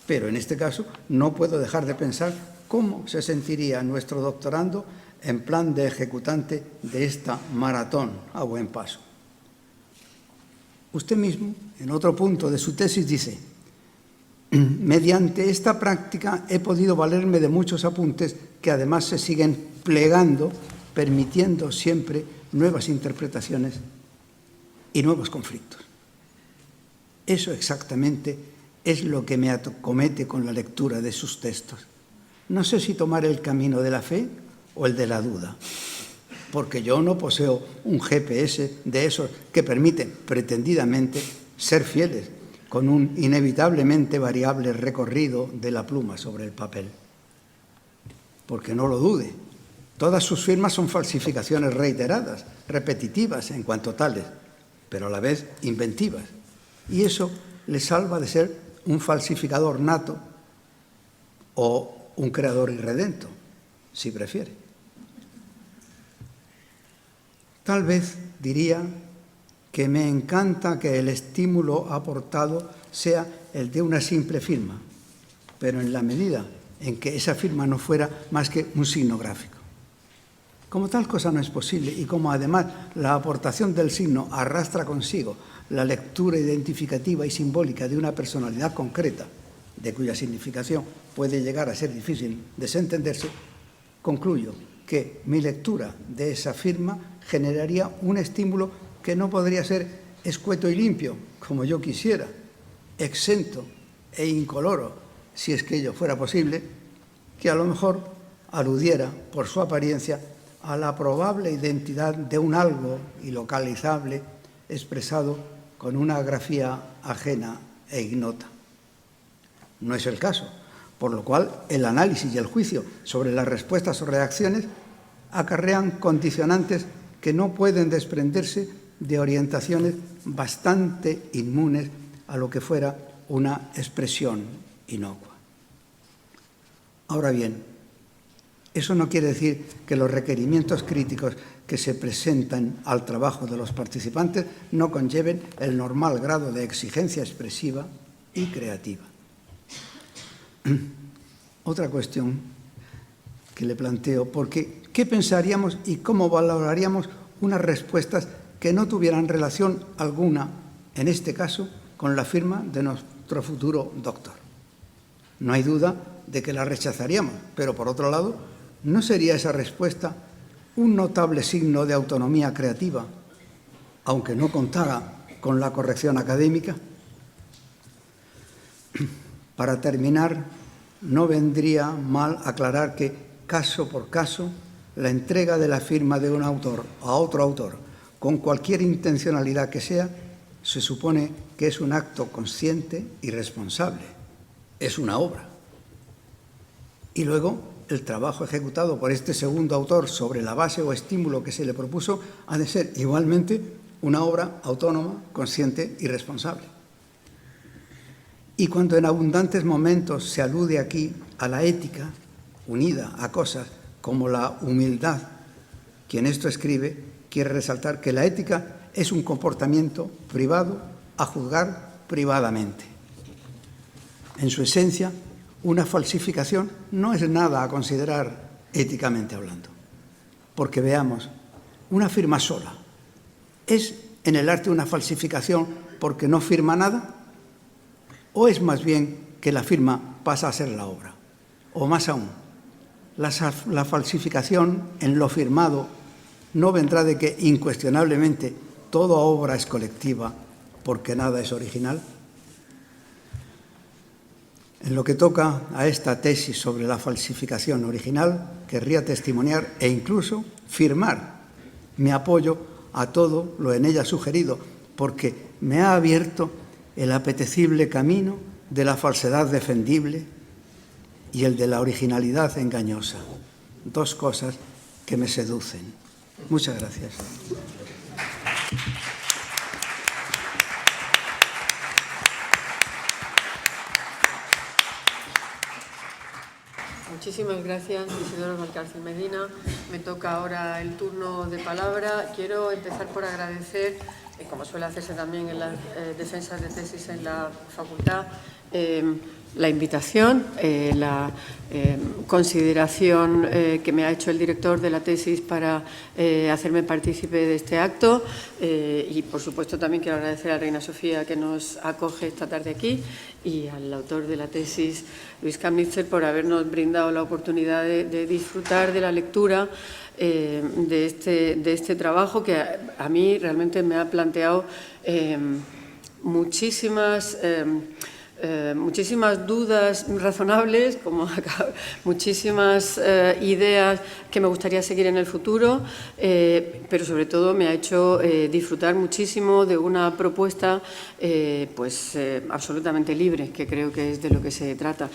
pero en este caso no puedo dejar de pensar cómo se sentiría nuestro doctorando en plan de ejecutante de esta maratón a buen paso. Usted mismo, en otro punto de su tesis, dice: mediante esta práctica he podido valerme de muchos apuntes que además se siguen plegando, permitiendo siempre nuevas interpretaciones y nuevos conflictos. Eso exactamente es lo que me acomete con la lectura de sus textos. No sé si tomar el camino de la fe o el de la duda, porque yo no poseo un GPS de esos que permiten pretendidamente ser fieles con un inevitablemente variable recorrido de la pluma sobre el papel. Porque no lo dude, Todas sus firmas son falsificaciones reiteradas, repetitivas en cuanto tales, pero a la vez inventivas. Y eso le salva de ser un falsificador nato o un creador irredento, si prefiere. Tal vez diría que me encanta que el estímulo aportado sea el de una simple firma, pero en la medida en que esa firma no fuera más que un signo gráfico. Como tal cosa no es posible y como además la aportación del signo arrastra consigo la lectura identificativa y simbólica de una personalidad concreta, de cuya significación puede llegar a ser difícil desentenderse, concluyo que mi lectura de esa firma generaría un estímulo que no podría ser escueto y limpio, como yo quisiera, exento e incoloro, si es que ello fuera posible, que a lo mejor aludiera por su apariencia a la probable identidad de un algo ilocalizable expresado con una grafía ajena e ignota. No es el caso, por lo cual el análisis y el juicio sobre las respuestas o reacciones acarrean condicionantes que no pueden desprenderse de orientaciones bastante inmunes a lo que fuera una expresión inocua. Ahora bien, eso no quiere decir que los requerimientos críticos que se presentan al trabajo de los participantes no conlleven el normal grado de exigencia expresiva y creativa. Otra cuestión que le planteo, porque ¿qué pensaríamos y cómo valoraríamos unas respuestas que no tuvieran relación alguna, en este caso, con la firma de nuestro futuro doctor? No hay duda de que la rechazaríamos, pero por otro lado, ¿no sería esa respuesta un notable signo de autonomía creativa, aunque no contara con la corrección académica? Para terminar, no vendría mal aclarar que, caso por caso, la entrega de la firma de un autor a otro autor, con cualquier intencionalidad que sea, se supone que es un acto consciente y responsable. Es una obra. Y luego, el trabajo ejecutado por este segundo autor sobre la base o estímulo que se le propuso ha de ser igualmente una obra autónoma, consciente y responsable. Y cuando en abundantes momentos se alude aquí a la ética, unida a cosas como la humildad, quien esto escribe quiere resaltar que la ética es un comportamiento privado a juzgar privadamente. En su esencia, una falsificación no es nada a considerar éticamente hablando. Porque veamos, una firma sola, ¿es en el arte una falsificación porque no firma nada? ¿O es más bien que la firma pasa a ser la obra? O más aún, la falsificación en lo firmado no vendrá de que incuestionablemente toda obra es colectiva porque nada es original. En lo que toca a esta tesis sobre la falsificación original, querría testimoniar e incluso firmar mi apoyo a todo lo en ella sugerido, porque me ha abierto el apetecible camino de la falsedad defendible y el de la originalidad engañosa. Dos cosas que me seducen. Muchas gracias. Muchísimas gracias, Isidoro Valcárcel Medina. Me toca ahora el turno de palabra. Quiero empezar por agradecer, como suele hacerse también en las defensas de tesis en la facultad, la invitación, la consideración que me ha hecho el director de la tesis para hacerme partícipe de este acto y, por supuesto, también quiero agradecer a Reina Sofía que nos acoge esta tarde aquí y al autor de la tesis, Luis Kamnitzer, por habernos brindado la oportunidad de disfrutar de la lectura de este trabajo que a mí realmente me ha planteado muchísimas muchísimas dudas razonables, como muchísimas ideas que me gustaría seguir en el futuro, pero sobre todo me ha hecho disfrutar muchísimo de una propuesta absolutamente libre, que creo que es de lo que se trata.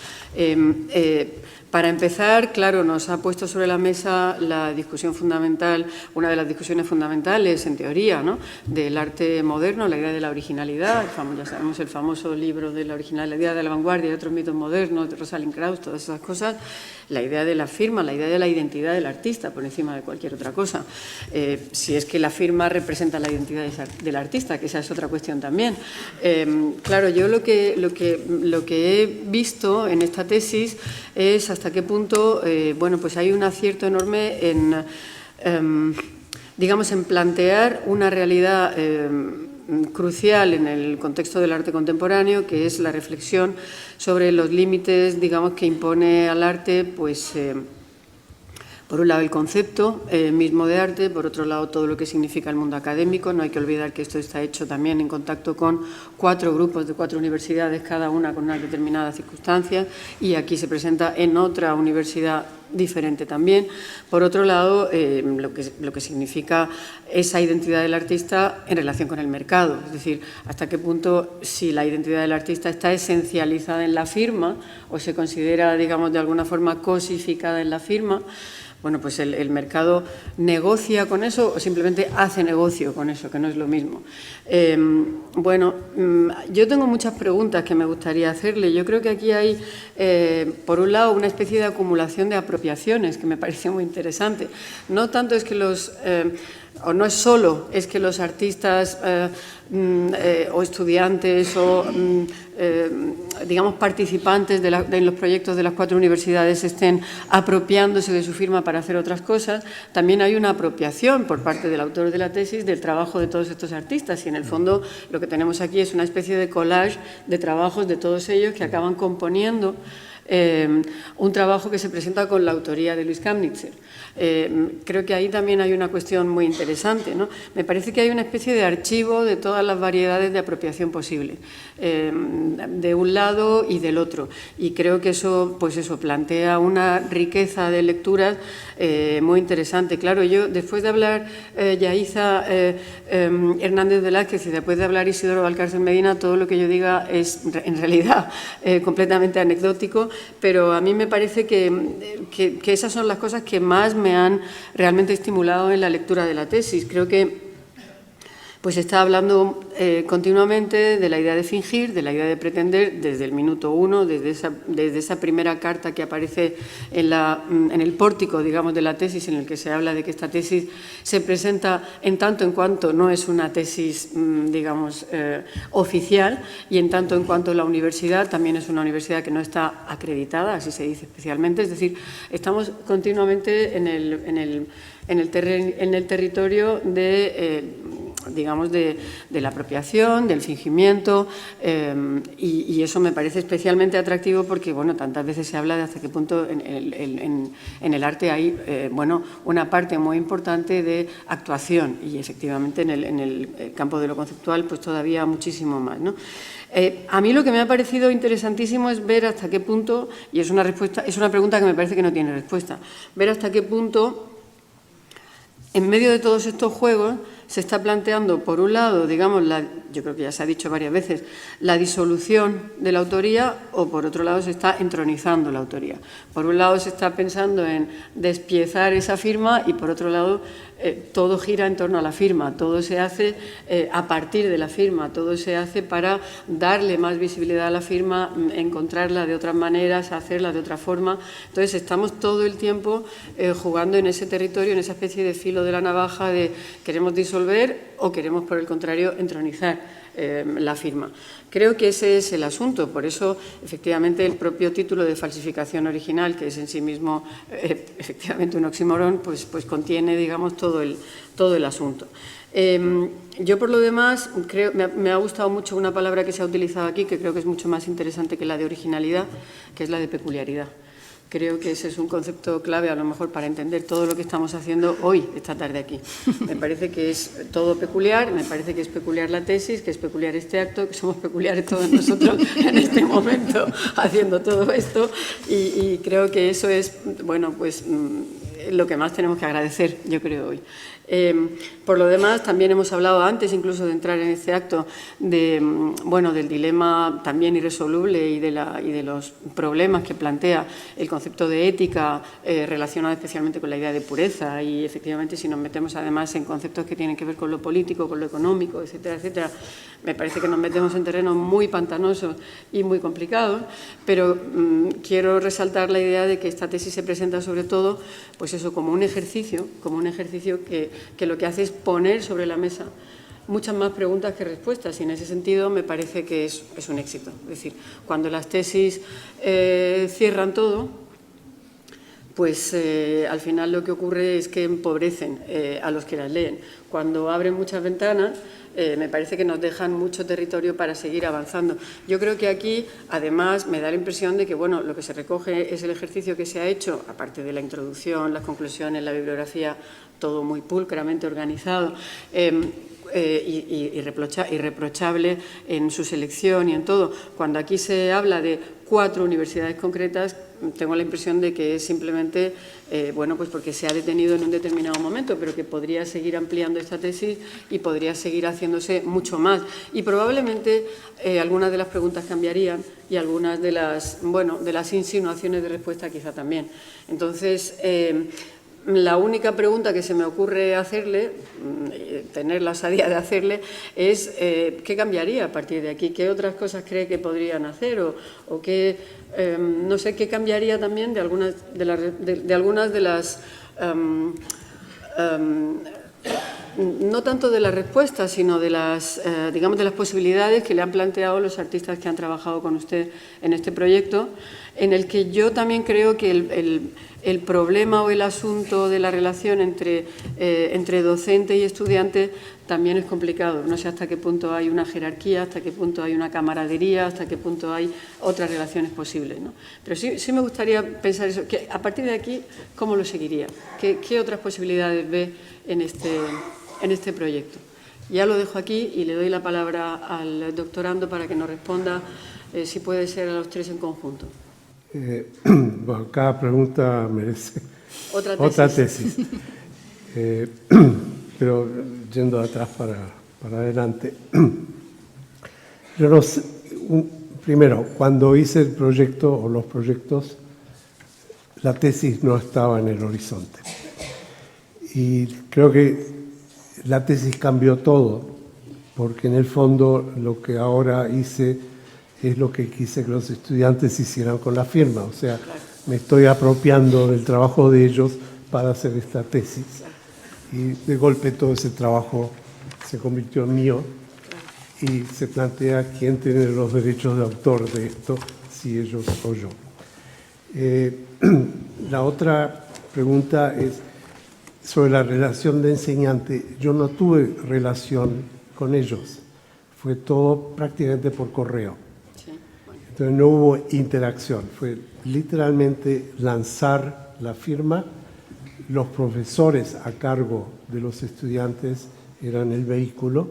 Para empezar, claro, nos ha puesto sobre la mesa la discusión fundamental, una de las discusiones fundamentales, en teoría, ¿no?, del arte moderno, la idea de la originalidad, ya sabemos el famoso libro de la originalidad de la vanguardia y otros mitos modernos, de Rosalind Krauss, todas esas cosas, la idea de la firma, la idea de la identidad del artista por encima de cualquier otra cosa. Si es que la firma representa la identidad del artista, que esa es otra cuestión también. Claro, yo lo que he visto en esta tesis es hasta qué punto pues hay un acierto enorme en, digamos, en plantear una realidad crucial en el contexto del arte contemporáneo, que es la reflexión sobre los límites, digamos, que impone al arte, pues, por un lado el concepto mismo de arte, por otro lado todo lo que significa el mundo académico. No hay que olvidar que esto está hecho también en contacto con 4 grupos de 4 universidades, cada una con unas determinadas circunstancias, y aquí se presenta en otra universidad diferente también. Por otro lado, lo que significa esa identidad del artista en relación con el mercado, es decir, hasta qué punto, si la identidad del artista está esencializada en la firma o se considera, digamos, de alguna forma cosificada en la firma, bueno, pues el mercado negocia con eso o simplemente hace negocio con eso, que no es lo mismo. Yo tengo muchas preguntas que me gustaría hacerle. Yo creo que aquí hay, por un lado, una especie de acumulación de apropiaciones que me parece muy interesante. No tanto es que o no es solo es que los artistas o estudiantes o, digamos, participantes de los proyectos de las 4 universidades estén apropiándose de su firma para hacer otras cosas. También hay una apropiación por parte del autor de la tesis del trabajo de todos estos artistas, y en el fondo lo que tenemos aquí es una especie de collage de trabajos de todos ellos que acaban componiendo un trabajo que se presenta con la autoría de Luis Kamnitzer. Creo que ahí también hay una cuestión muy interesante, ¿no? Me parece que hay una especie de archivo de todas las variedades de apropiación posible, de un lado y del otro, y creo que eso, pues eso, plantea una riqueza de lecturas muy interesante. Claro, yo, después de hablar Yaiza Hernández Velázquez y después de hablar Isidoro Valcárcel Medina, todo lo que yo diga es en realidad completamente anecdótico, pero a mí me parece que esas son las cosas que más me han realmente estimulado en la lectura de la tesis. Creo que pues está hablando continuamente de la idea de fingir, de la idea de pretender, desde el minuto 1, desde esa primera carta que aparece en el pórtico, digamos, de la tesis, en el que se habla de que esta tesis se presenta en tanto en cuanto no es una tesis, digamos, oficial, y en tanto en cuanto la universidad también es una universidad que no está acreditada, así se dice especialmente. Es decir, estamos continuamente en el territorio de digamos, de la apropiación, del fingimiento, y eso me parece especialmente atractivo porque, bueno, tantas veces se habla de hasta qué punto en el arte hay, bueno, una parte muy importante de actuación, y efectivamente en el campo de lo conceptual pues todavía muchísimo más, ¿no? A mí lo que me ha parecido interesantísimo es ver hasta qué punto, y es una pregunta que me parece que no tiene respuesta, ver hasta qué punto, en medio de todos estos juegos, se está planteando, por un lado, digamos, yo creo que ya se ha dicho varias veces, la disolución de la autoría, o por otro lado se está entronizando la autoría. Por un lado se está pensando en despiezar esa firma y por otro lado todo gira en torno a la firma, todo se hace a partir de la firma, todo se hace para darle más visibilidad a la firma, encontrarla de otras maneras, hacerla de otra forma. Entonces estamos todo el tiempo jugando en ese territorio, en esa especie de filo de la navaja de queremos disolver o queremos, por el contrario, entronizar la firma. Creo que ese es el asunto, por eso, efectivamente, el propio título de falsificación original, que es en sí mismo, efectivamente, un oxímoron, pues contiene, digamos, todo el asunto. Yo, por lo demás, me ha gustado mucho una palabra que se ha utilizado aquí, que creo que es mucho más interesante que la de originalidad, que es la de peculiaridad. Creo que ese es un concepto clave, a lo mejor, para entender todo lo que estamos haciendo hoy, esta tarde aquí. Me parece que es todo peculiar, me parece que es peculiar la tesis, que es peculiar este acto, que somos peculiares todos nosotros en este momento haciendo todo esto, y creo que eso es, bueno, pues lo que más tenemos que agradecer, yo creo, hoy. Por lo demás, también hemos hablado antes, incluso de entrar en este acto, del dilema también irresoluble y de los problemas que plantea el concepto de ética relacionado especialmente con la idea de pureza, y efectivamente si nos metemos además en conceptos que tienen que ver con lo político, con lo económico, etcétera, etcétera, me parece que nos metemos en terrenos muy pantanosos y muy complicados, pero quiero resaltar la idea de que esta tesis se presenta sobre todo, pues eso, como un ejercicio que lo que hace es poner sobre la mesa muchas más preguntas que respuestas, y en ese sentido me parece que es un éxito. Es decir, cuando las tesis cierran todo, pues al final lo que ocurre es que empobrecen a los que las leen. Cuando abren muchas ventanas, me parece que nos dejan mucho territorio para seguir avanzando. Yo creo que aquí, además, me da la impresión de que, bueno, lo que se recoge es el ejercicio que se ha hecho, aparte de la introducción, las conclusiones, la bibliografía, todo muy pulcramente organizado, irreprochable en su selección y en todo. Cuando aquí se habla de 4 universidades concretas, tengo la impresión de que es simplemente, pues porque se ha detenido en un determinado momento, pero que podría seguir ampliando esta tesis y podría seguir haciéndose mucho más. Y probablemente algunas de las preguntas cambiarían y algunas de las insinuaciones de respuesta quizá también. Entonces, la única pregunta que se me ocurre hacerle, tener la osadía de hacerle, es ¿qué cambiaría a partir de aquí? ¿Qué otras cosas cree que podrían hacer? O qué, no sé, qué cambiaría también de algunas de las no tanto de las respuestas, sino de las, digamos, de las posibilidades que le han planteado los artistas que han trabajado con usted en este proyecto, en el que yo también creo que el problema o el asunto de la relación entre docente y estudiante también es complicado. No sé hasta qué punto hay una jerarquía, hasta qué punto hay una camaradería, hasta qué punto hay otras relaciones posibles, ¿no? Pero sí me gustaría pensar eso, que a partir de aquí, ¿cómo lo seguiría? ¿Qué otras posibilidades ve en este proyecto? Ya lo dejo aquí y le doy la palabra al doctorando para que nos responda, si puede ser, a los 3 en conjunto. Bueno, cada pregunta merece otra tesis. Pero yendo de atrás para adelante. Yo no sé, primero, cuando hice el proyecto o los proyectos, la tesis no estaba en el horizonte. Y creo que la tesis cambió todo, porque en el fondo lo que ahora hice es lo que quise que los estudiantes hicieran con la firma. O sea, me estoy apropiando del trabajo de ellos para hacer esta tesis. Y de golpe todo ese trabajo se convirtió en mío y se plantea quién tiene los derechos de autor de esto, si ellos o yo. La otra pregunta es sobre la relación de enseñante. Yo no tuve relación con ellos, fue todo prácticamente por correo. Entonces no hubo interacción, fue literalmente lanzar la firma. Los profesores a cargo de los estudiantes eran el vehículo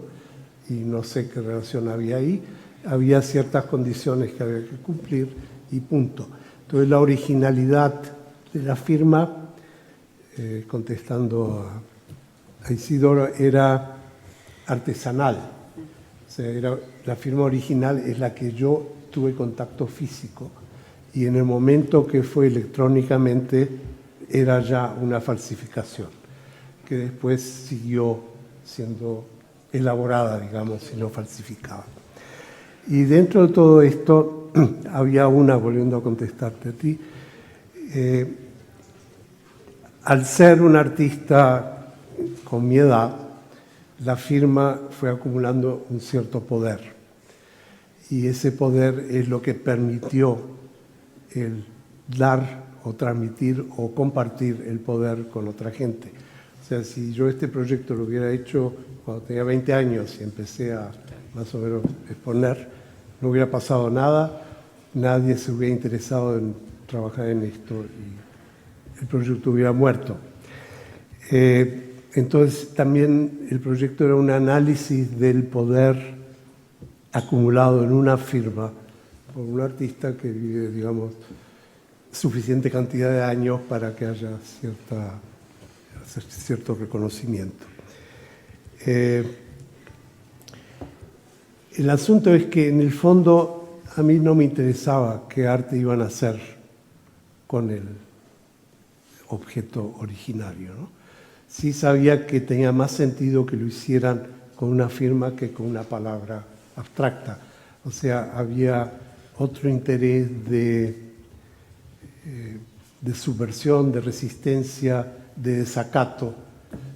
y no sé qué relación había ahí. Había ciertas condiciones que había que cumplir y punto. Entonces la originalidad de la firma, contestando a Isidoro, era artesanal. O sea, la firma original es la que yo tuve contacto físico y en el momento que fue electrónicamente era ya una falsificación, que después siguió siendo elaborada, digamos, y no falsificada. Y dentro de todo esto había volviendo a contestarte a ti, al ser un artista con mi edad, la firma fue acumulando un cierto poder. Y ese poder es lo que permitió el dar o transmitir o compartir el poder con otra gente. O sea, si yo este proyecto lo hubiera hecho cuando tenía 20 años y empecé a más o menos exponer, no hubiera pasado nada, nadie se hubiera interesado en trabajar en esto y el proyecto hubiera muerto. Entonces también el proyecto era un análisis del poder acumulado en una firma por un artista que vive, digamos, suficiente cantidad de años para que haya cierto reconocimiento. El asunto es que en el fondo a mí no me interesaba qué arte iban a hacer con el objeto originario, ¿no? Sí sabía que tenía más sentido que lo hicieran con una firma que con una palabra abstracta. O sea, había otro interés de subversión, de resistencia, de desacato,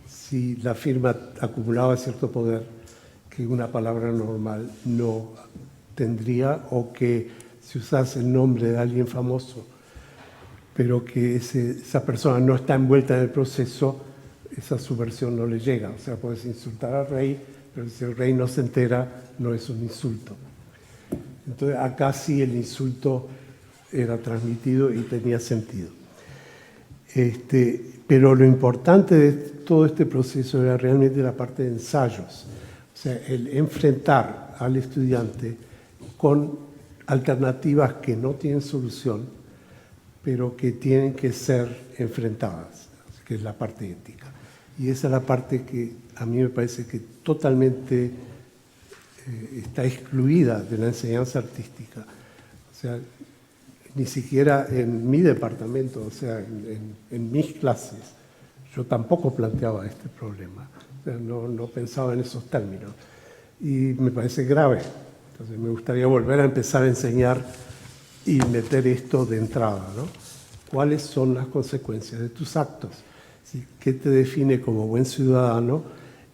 si la firma acumulaba cierto poder que una palabra normal no tendría, o que si usase el nombre de alguien famoso, pero que esa persona no está envuelta en el proceso, esa subversión no le llega. O sea, puedes insultar al rey, pero si el rey no se entera, no es un insulto. Entonces, acá sí el insulto era transmitido y tenía sentido. Pero lo importante de todo este proceso era realmente la parte de ensayos. O sea, el enfrentar al estudiante con alternativas que no tienen solución, pero que tienen que ser enfrentadas, que es la parte ética. Y esa es la parte que a mí me parece que totalmente está excluida de la enseñanza artística. O sea, ni siquiera en mi departamento, o sea, en mis clases, yo tampoco planteaba este problema. O sea, no pensaba en esos términos. Y me parece grave. Entonces me gustaría volver a empezar a enseñar y meter esto de entrada, ¿no? ¿Cuáles son las consecuencias de tus actos? ¿Sí? ¿Qué te define como buen ciudadano?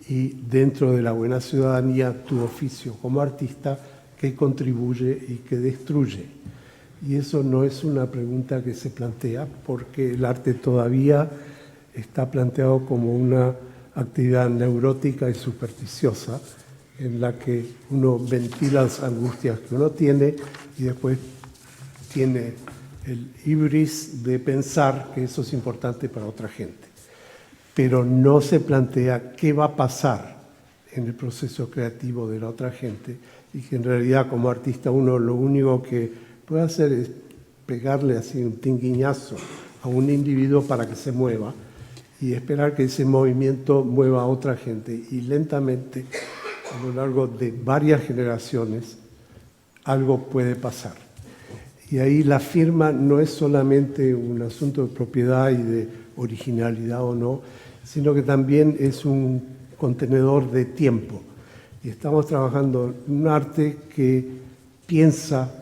Y dentro de la buena ciudadanía, tu oficio como artista, ¿qué contribuye y qué destruye? Y eso no es una pregunta que se plantea, porque el arte todavía está planteado como una actividad neurótica y supersticiosa, en la que uno ventila las angustias que uno tiene y después tiene el ibris de pensar que eso es importante para otra gente. Pero no se plantea qué va a pasar en el proceso creativo de la otra gente, y que en realidad como artista uno lo único que puede hacer es pegarle así un tinguiñazo a un individuo para que se mueva y esperar que ese movimiento mueva a otra gente, y lentamente a lo largo de varias generaciones algo puede pasar. Y ahí la firma no es solamente un asunto de propiedad y de originalidad o no, sino que también es un contenedor de tiempo. Y estamos trabajando en un arte que piensa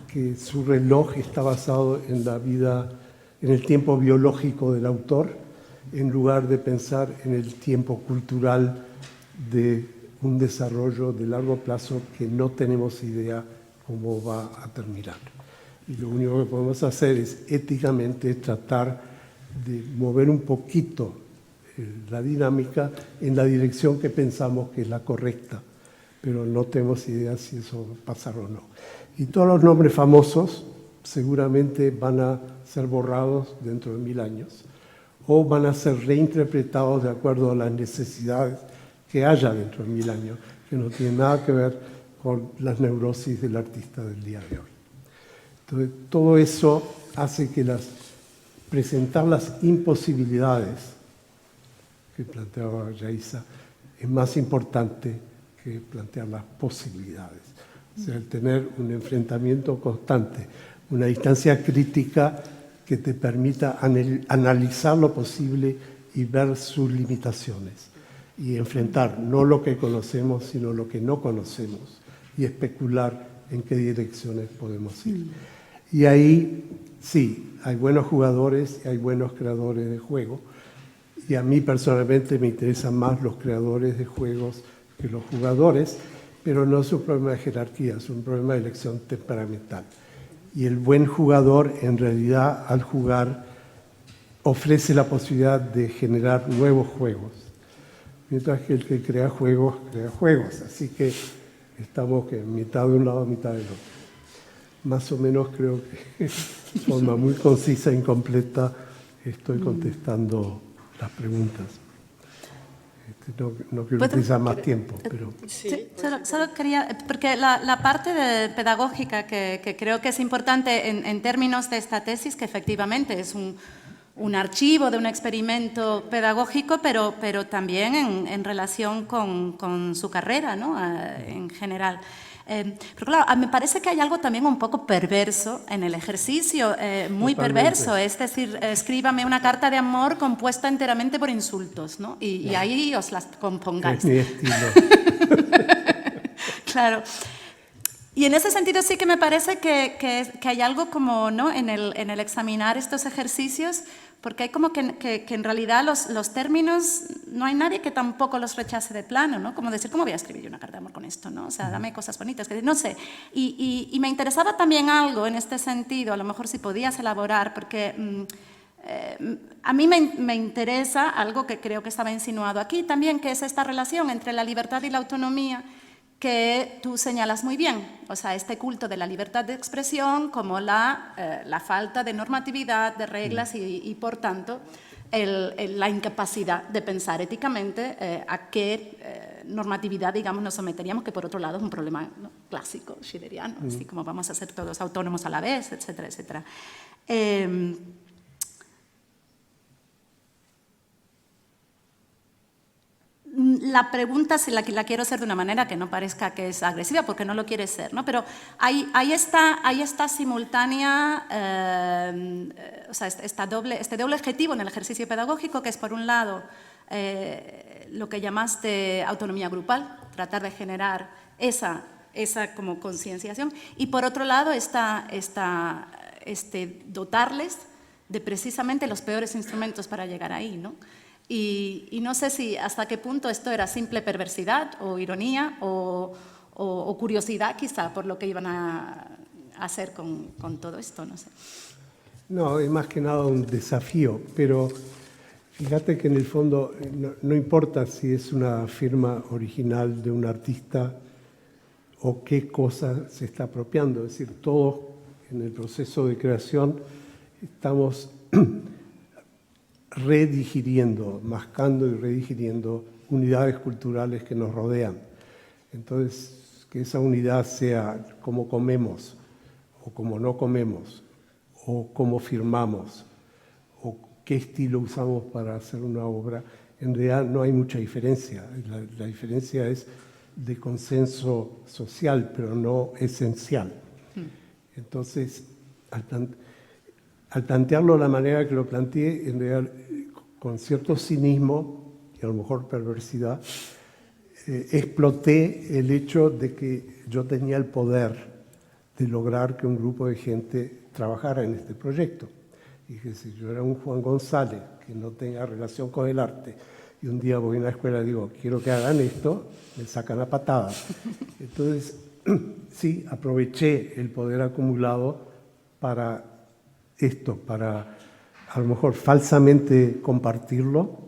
que su reloj está basado en la vida, en el tiempo biológico del autor, en lugar de pensar en el tiempo cultural de un desarrollo de largo plazo que no tenemos idea cómo va a terminar. Y lo único que podemos hacer es éticamente tratar de mover un poquito la dinámica en la dirección que pensamos que es la correcta, pero no tenemos idea si eso va a pasar o no. Y todos los nombres famosos seguramente van a ser borrados dentro de 1000 años, o van a ser reinterpretados de acuerdo a las necesidades que haya dentro de 1000 años, que no tienen nada que ver con las neurosis del artista del día de hoy. Entonces, todo eso hace que presentar las imposibilidades que planteaba Yaiza es más importante que plantear las posibilidades. O sea, el tener un enfrentamiento constante, una distancia crítica que te permita analizar lo posible y ver sus limitaciones, y enfrentar no lo que conocemos, sino lo que no conocemos, y especular en qué direcciones podemos ir. Y ahí sí, hay buenos jugadores y hay buenos creadores de juego, y a mí personalmente me interesan más los creadores de juegos que los jugadores, pero no es un problema de jerarquía, es un problema de elección temperamental. Y el buen jugador, en realidad, al jugar, ofrece la posibilidad de generar nuevos juegos, mientras que el que crea juegos, crea juegos. Así que estamos mitad de un lado, mitad del otro. más o menos creo que de forma muy concisa e incompleta estoy contestando las preguntas. No quiero utilizar más tiempo, pero... Sí, solo quería, porque la parte pedagógica que creo que es importante en términos de esta tesis, que efectivamente es un archivo de un experimento pedagógico, pero también en relación con su carrera, ¿no? En general. Pero claro, me parece que hay algo también un poco perverso en el ejercicio, muy perverso, es decir, escríbame una carta de amor compuesta enteramente por insultos, ¿no? Y ahí os las compongáis. Es mi estilo. Claro. Y en ese sentido sí que me parece que hay algo como, ¿no? en el examinar estos ejercicios, porque hay como que en realidad los términos, no hay nadie que tampoco los rechace de plano, ¿no? Como decir, ¿cómo voy a escribir yo una carta de amor con esto? ¿No? O sea, dame cosas bonitas, que no sé. Y me interesaba también algo en este sentido, a lo mejor si podías elaborar, porque a mí me interesa algo que creo que estaba insinuado aquí también, que es esta relación entre la libertad y la autonomía, que tú señalas muy bien, o sea, este culto de la libertad de expresión como la falta de normatividad, de reglas y por tanto, la incapacidad de pensar éticamente a qué normatividad, digamos, nos someteríamos, que por otro lado es un problema, ¿no? Clásico, schilleriano, así como vamos a ser todos autónomos a la vez, etcétera, etcétera. La pregunta, si la quiero hacer de una manera que no parezca que es agresiva, porque no lo quiere ser, ¿no? Pero hay esta simultánea, o sea, este doble objetivo en el ejercicio pedagógico, que es, por un lado, lo que llamaste autonomía grupal, tratar de generar esa como concienciación, y por otro lado, dotarles de precisamente los peores instrumentos para llegar ahí, ¿no? Y no sé si hasta qué punto esto era simple perversidad o ironía o curiosidad quizá por lo que iban a hacer con todo esto, no sé. No, es más que nada un desafío, pero fíjate que en el fondo no importa si es una firma original de un artista o qué cosa se está apropiando, es decir, todos en el proceso de creación estamos redigiriendo, mascando y redigiriendo unidades culturales que nos rodean. Entonces, que esa unidad sea cómo comemos, o cómo no comemos, o cómo firmamos, o qué estilo usamos para hacer una obra, en realidad no hay mucha diferencia. La diferencia es de consenso social, pero no esencial. Entonces, al plantearlo de la manera que lo planteé, en realidad, con cierto cinismo y a lo mejor perversidad, exploté el hecho de que yo tenía el poder de lograr que un grupo de gente trabajara en este proyecto. Y que si yo era un Juan González que no tenga relación con el arte y un día voy a una escuela y digo, quiero que hagan esto, me sacan a patadas. Entonces, sí, aproveché el poder acumulado para esto, para a lo mejor falsamente compartirlo,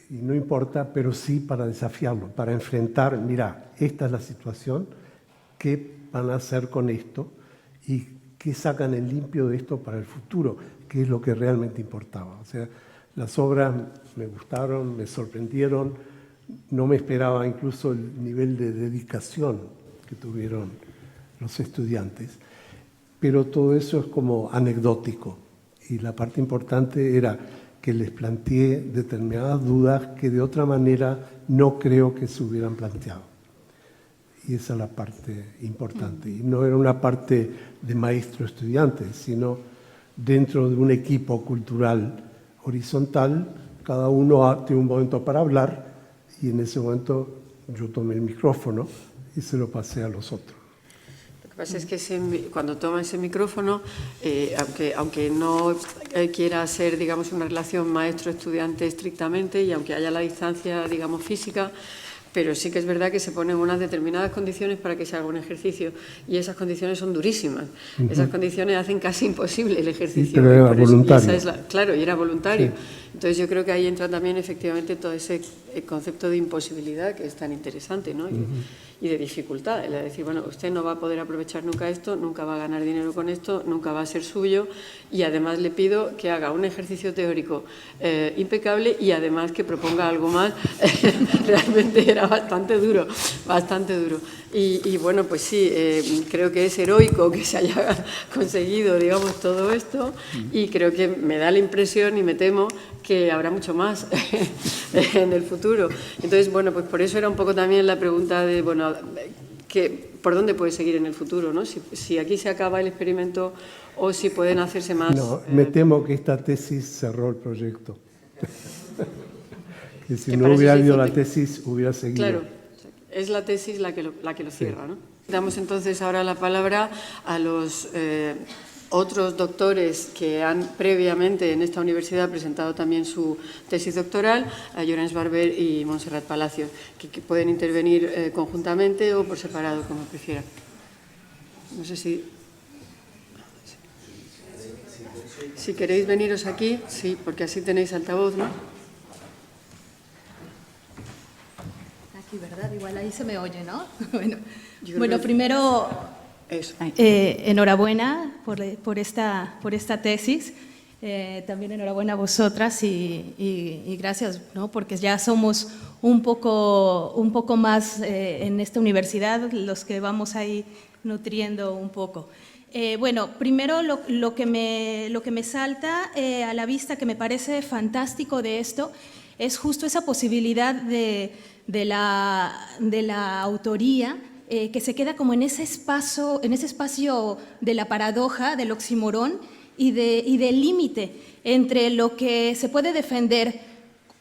y no importa, pero sí para desafiarlo, para enfrentar, mira, esta es la situación, ¿qué van a hacer con esto? Y qué sacan en limpio de esto para el futuro, que es lo que realmente importaba. O sea, las obras me gustaron, me sorprendieron, no me esperaba incluso el nivel de dedicación que tuvieron los estudiantes. Pero todo eso es como anecdótico y la parte importante era que les planteé determinadas dudas que de otra manera no creo que se hubieran planteado. Y esa es la parte importante. Y no era una parte de maestro-estudiante, sino dentro de un equipo cultural horizontal, cada uno tiene un momento para hablar y en ese momento yo tomé el micrófono y se lo pasé a los otros. Lo que pasa es que cuando toma ese micrófono, aunque no quiera ser, digamos, una relación maestro-estudiante estrictamente y aunque haya la distancia, digamos, física, pero sí que es verdad que se ponen unas determinadas condiciones para que se haga un ejercicio y esas condiciones son durísimas. Esas condiciones hacen casi imposible el ejercicio. Sí, pero era voluntario. Claro, y era voluntario. Sí. Entonces yo creo que ahí entra también efectivamente todo ese concepto de imposibilidad que es tan interesante, ¿no? Y y de dificultad. Es decir, bueno, usted no va a poder aprovechar nunca esto, nunca va a ganar dinero con esto, nunca va a ser suyo, y además le pido que haga un ejercicio teórico impecable y además que proponga algo más. Realmente era bastante duro, bastante duro. Y bueno, pues sí, creo que es heroico que se haya conseguido, digamos, todo esto, y creo que me da la impresión y me temo que habrá mucho más en el futuro. Entonces, bueno, pues por eso era un poco también la pregunta de, bueno, ¿por dónde puede seguir en el futuro, ¿no? Si aquí se acaba el experimento o si pueden hacerse más... No, me temo que esta tesis cerró el proyecto. Que si no hubiera habido la tesis, hubiera seguido. Claro, es la tesis la que lo cierra, ¿no? Damos entonces ahora la palabra a los otros doctores que han previamente en esta universidad presentado también su tesis doctoral, a Llorens Barber y Montserrat Palacios, que pueden intervenir conjuntamente o por separado, como prefieran. No sé si queréis veniros aquí, sí, porque así tenéis altavoz, ¿no? Aquí, ¿verdad? Igual ahí se me oye, ¿no? Bueno, que... primero, Eso. enhorabuena por esta tesis. También enhorabuena a vosotras y gracias, ¿no? Porque ya somos un poco más en esta universidad los que vamos ahí nutriendo un poco. Bueno, primero lo que me salta a la vista, que me parece fantástico de esto, es justo esa posibilidad de la autoría, que se queda como en ese espacio de la paradoja, del oxímoron y del límite entre lo que se puede defender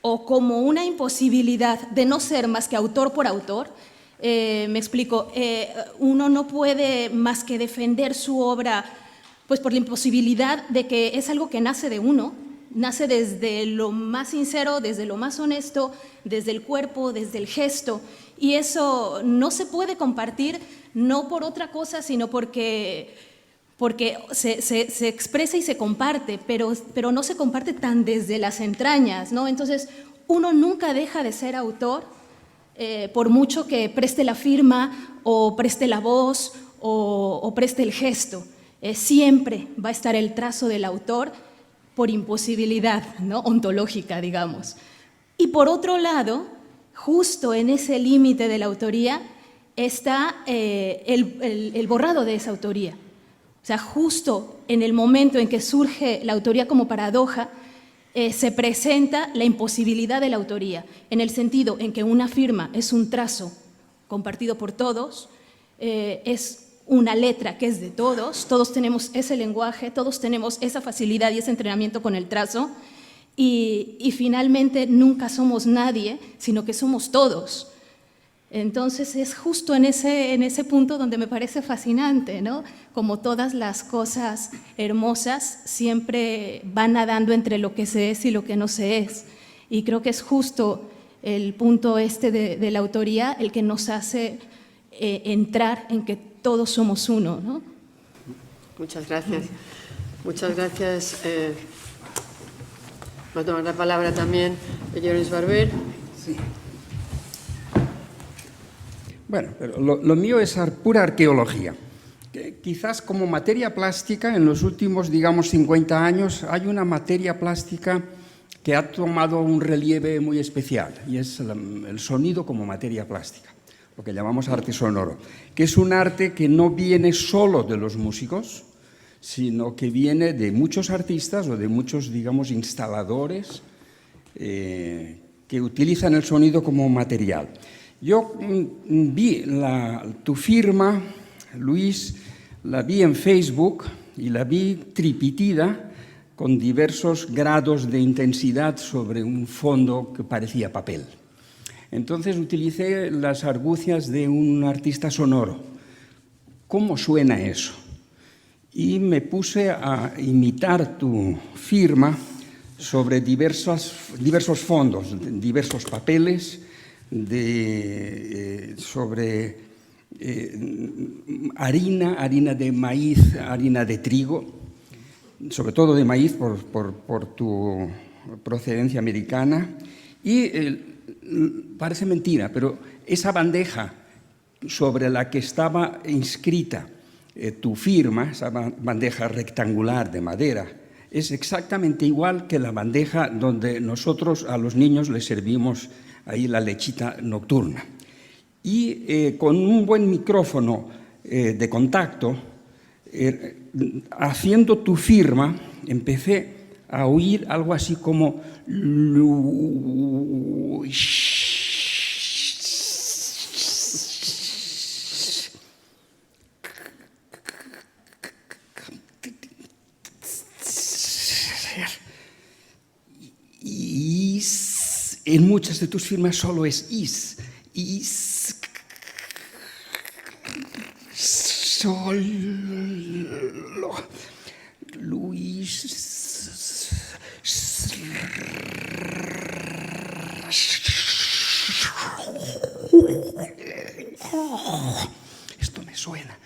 o como una imposibilidad de no ser más que autor por autor. Me explico, uno no puede más que defender su obra pues por la imposibilidad de que es algo que nace de uno, nace desde lo más sincero, desde lo más honesto, desde el cuerpo, desde el gesto, y eso no se puede compartir no por otra cosa, sino porque se expresa y se comparte, pero no se comparte tan desde las entrañas, ¿no? Entonces, uno nunca deja de ser autor, por mucho que preste la firma o preste la voz o preste el gesto. Siempre va a estar el trazo del autor por imposibilidad, ¿no? Ontológica, digamos. Y por otro lado, justo en ese límite de la autoría está el borrado de esa autoría. O sea, justo en el momento en que surge la autoría como paradoja, se presenta la imposibilidad de la autoría, en el sentido en que una firma es un trazo compartido por todos, es una letra que es de todos, todos tenemos ese lenguaje, todos tenemos esa facilidad y ese entrenamiento con el trazo, y finalmente nunca somos nadie, sino que somos todos. Entonces es justo en ese punto donde me parece fascinante, ¿no? Como todas las cosas hermosas siempre van nadando entre lo que se es y lo que no se es. Y creo que es justo el punto de la autoría el que nos hace entrar en que todos somos uno, ¿no? Muchas gracias. Muchas gracias. Va a tomar la palabra también Llorens Barber. Sí. Bueno, pero lo mío es pura arqueología. Quizás como materia plástica, en los últimos, digamos, 50 años, hay una materia plástica que ha tomado un relieve muy especial, y es el sonido como materia plástica, lo que llamamos arte sonoro, que es un arte que no viene solo de los músicos, sino que viene de muchos artistas o de muchos, digamos, instaladores que utilizan el sonido como material. Yo vi tu firma, Luis, la vi en Facebook y la vi tripitida con diversos grados de intensidad sobre un fondo que parecía papel. Entonces utilicé las argucias de un artista sonoro. ¿Cómo suena eso? Y me puse a imitar tu firma sobre diversos fondos, diversos papeles, sobre harina de maíz, harina de trigo, sobre todo de maíz por tu procedencia americana. Y parece mentira, pero esa bandeja sobre la que estaba inscrita tu firma, esa bandeja rectangular de madera, es exactamente igual que la bandeja donde nosotros a los niños les servimos ahí la lechita nocturna. Y con un buen micrófono de contacto, haciendo tu firma, empecé a oír algo así como is. En muchas de tus firmas solo es is. Solo. Luis. Esto me suena.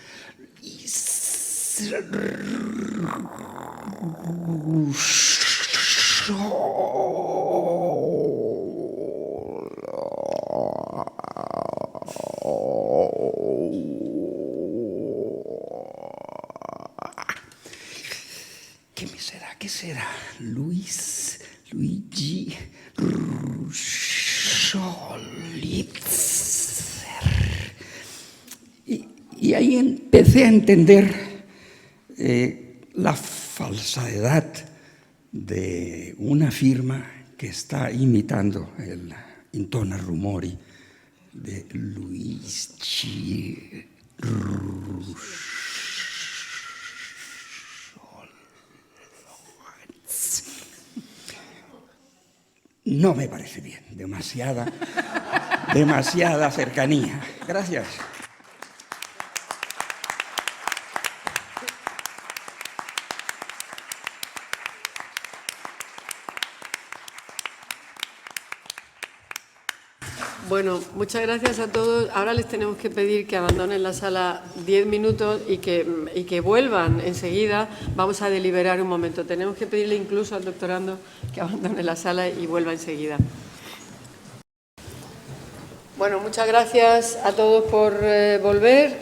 ¿Qué será? Luigi Scholitzer. Y ahí empecé a entender la falsedad de una firma que está imitando el intona rumori de Luigi No me parece bien, demasiada cercanía. Gracias. Bueno, muchas gracias a todos. Ahora les tenemos que pedir que abandonen la sala 10 minutos y que vuelvan enseguida. Vamos a deliberar un momento. Tenemos que pedirle incluso al doctorando que abandone la sala y vuelva enseguida. Bueno, muchas gracias a todos por volver.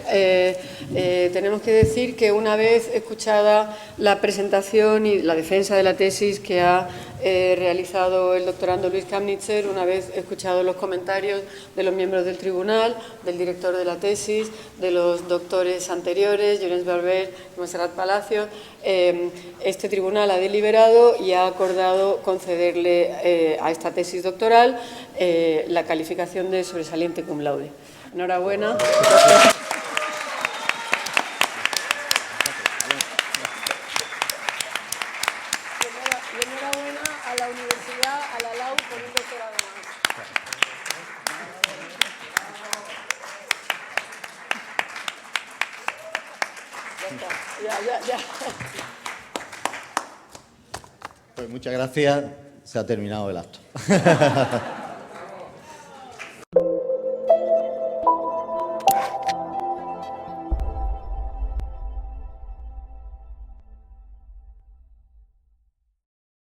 Tenemos que decir que una vez escuchada la presentación y la defensa de la tesis que ha realizado el doctorando Luis Kamnitzer, una vez escuchado los comentarios de los miembros del tribunal, del director de la tesis, de los doctores anteriores, Llorenç Barber y Montserrat Palacios, este tribunal ha deliberado y ha acordado concederle a esta tesis doctoral la calificación de sobresaliente cum laude. Enhorabuena. Ya. Pues muchas gracias, se ha terminado el acto.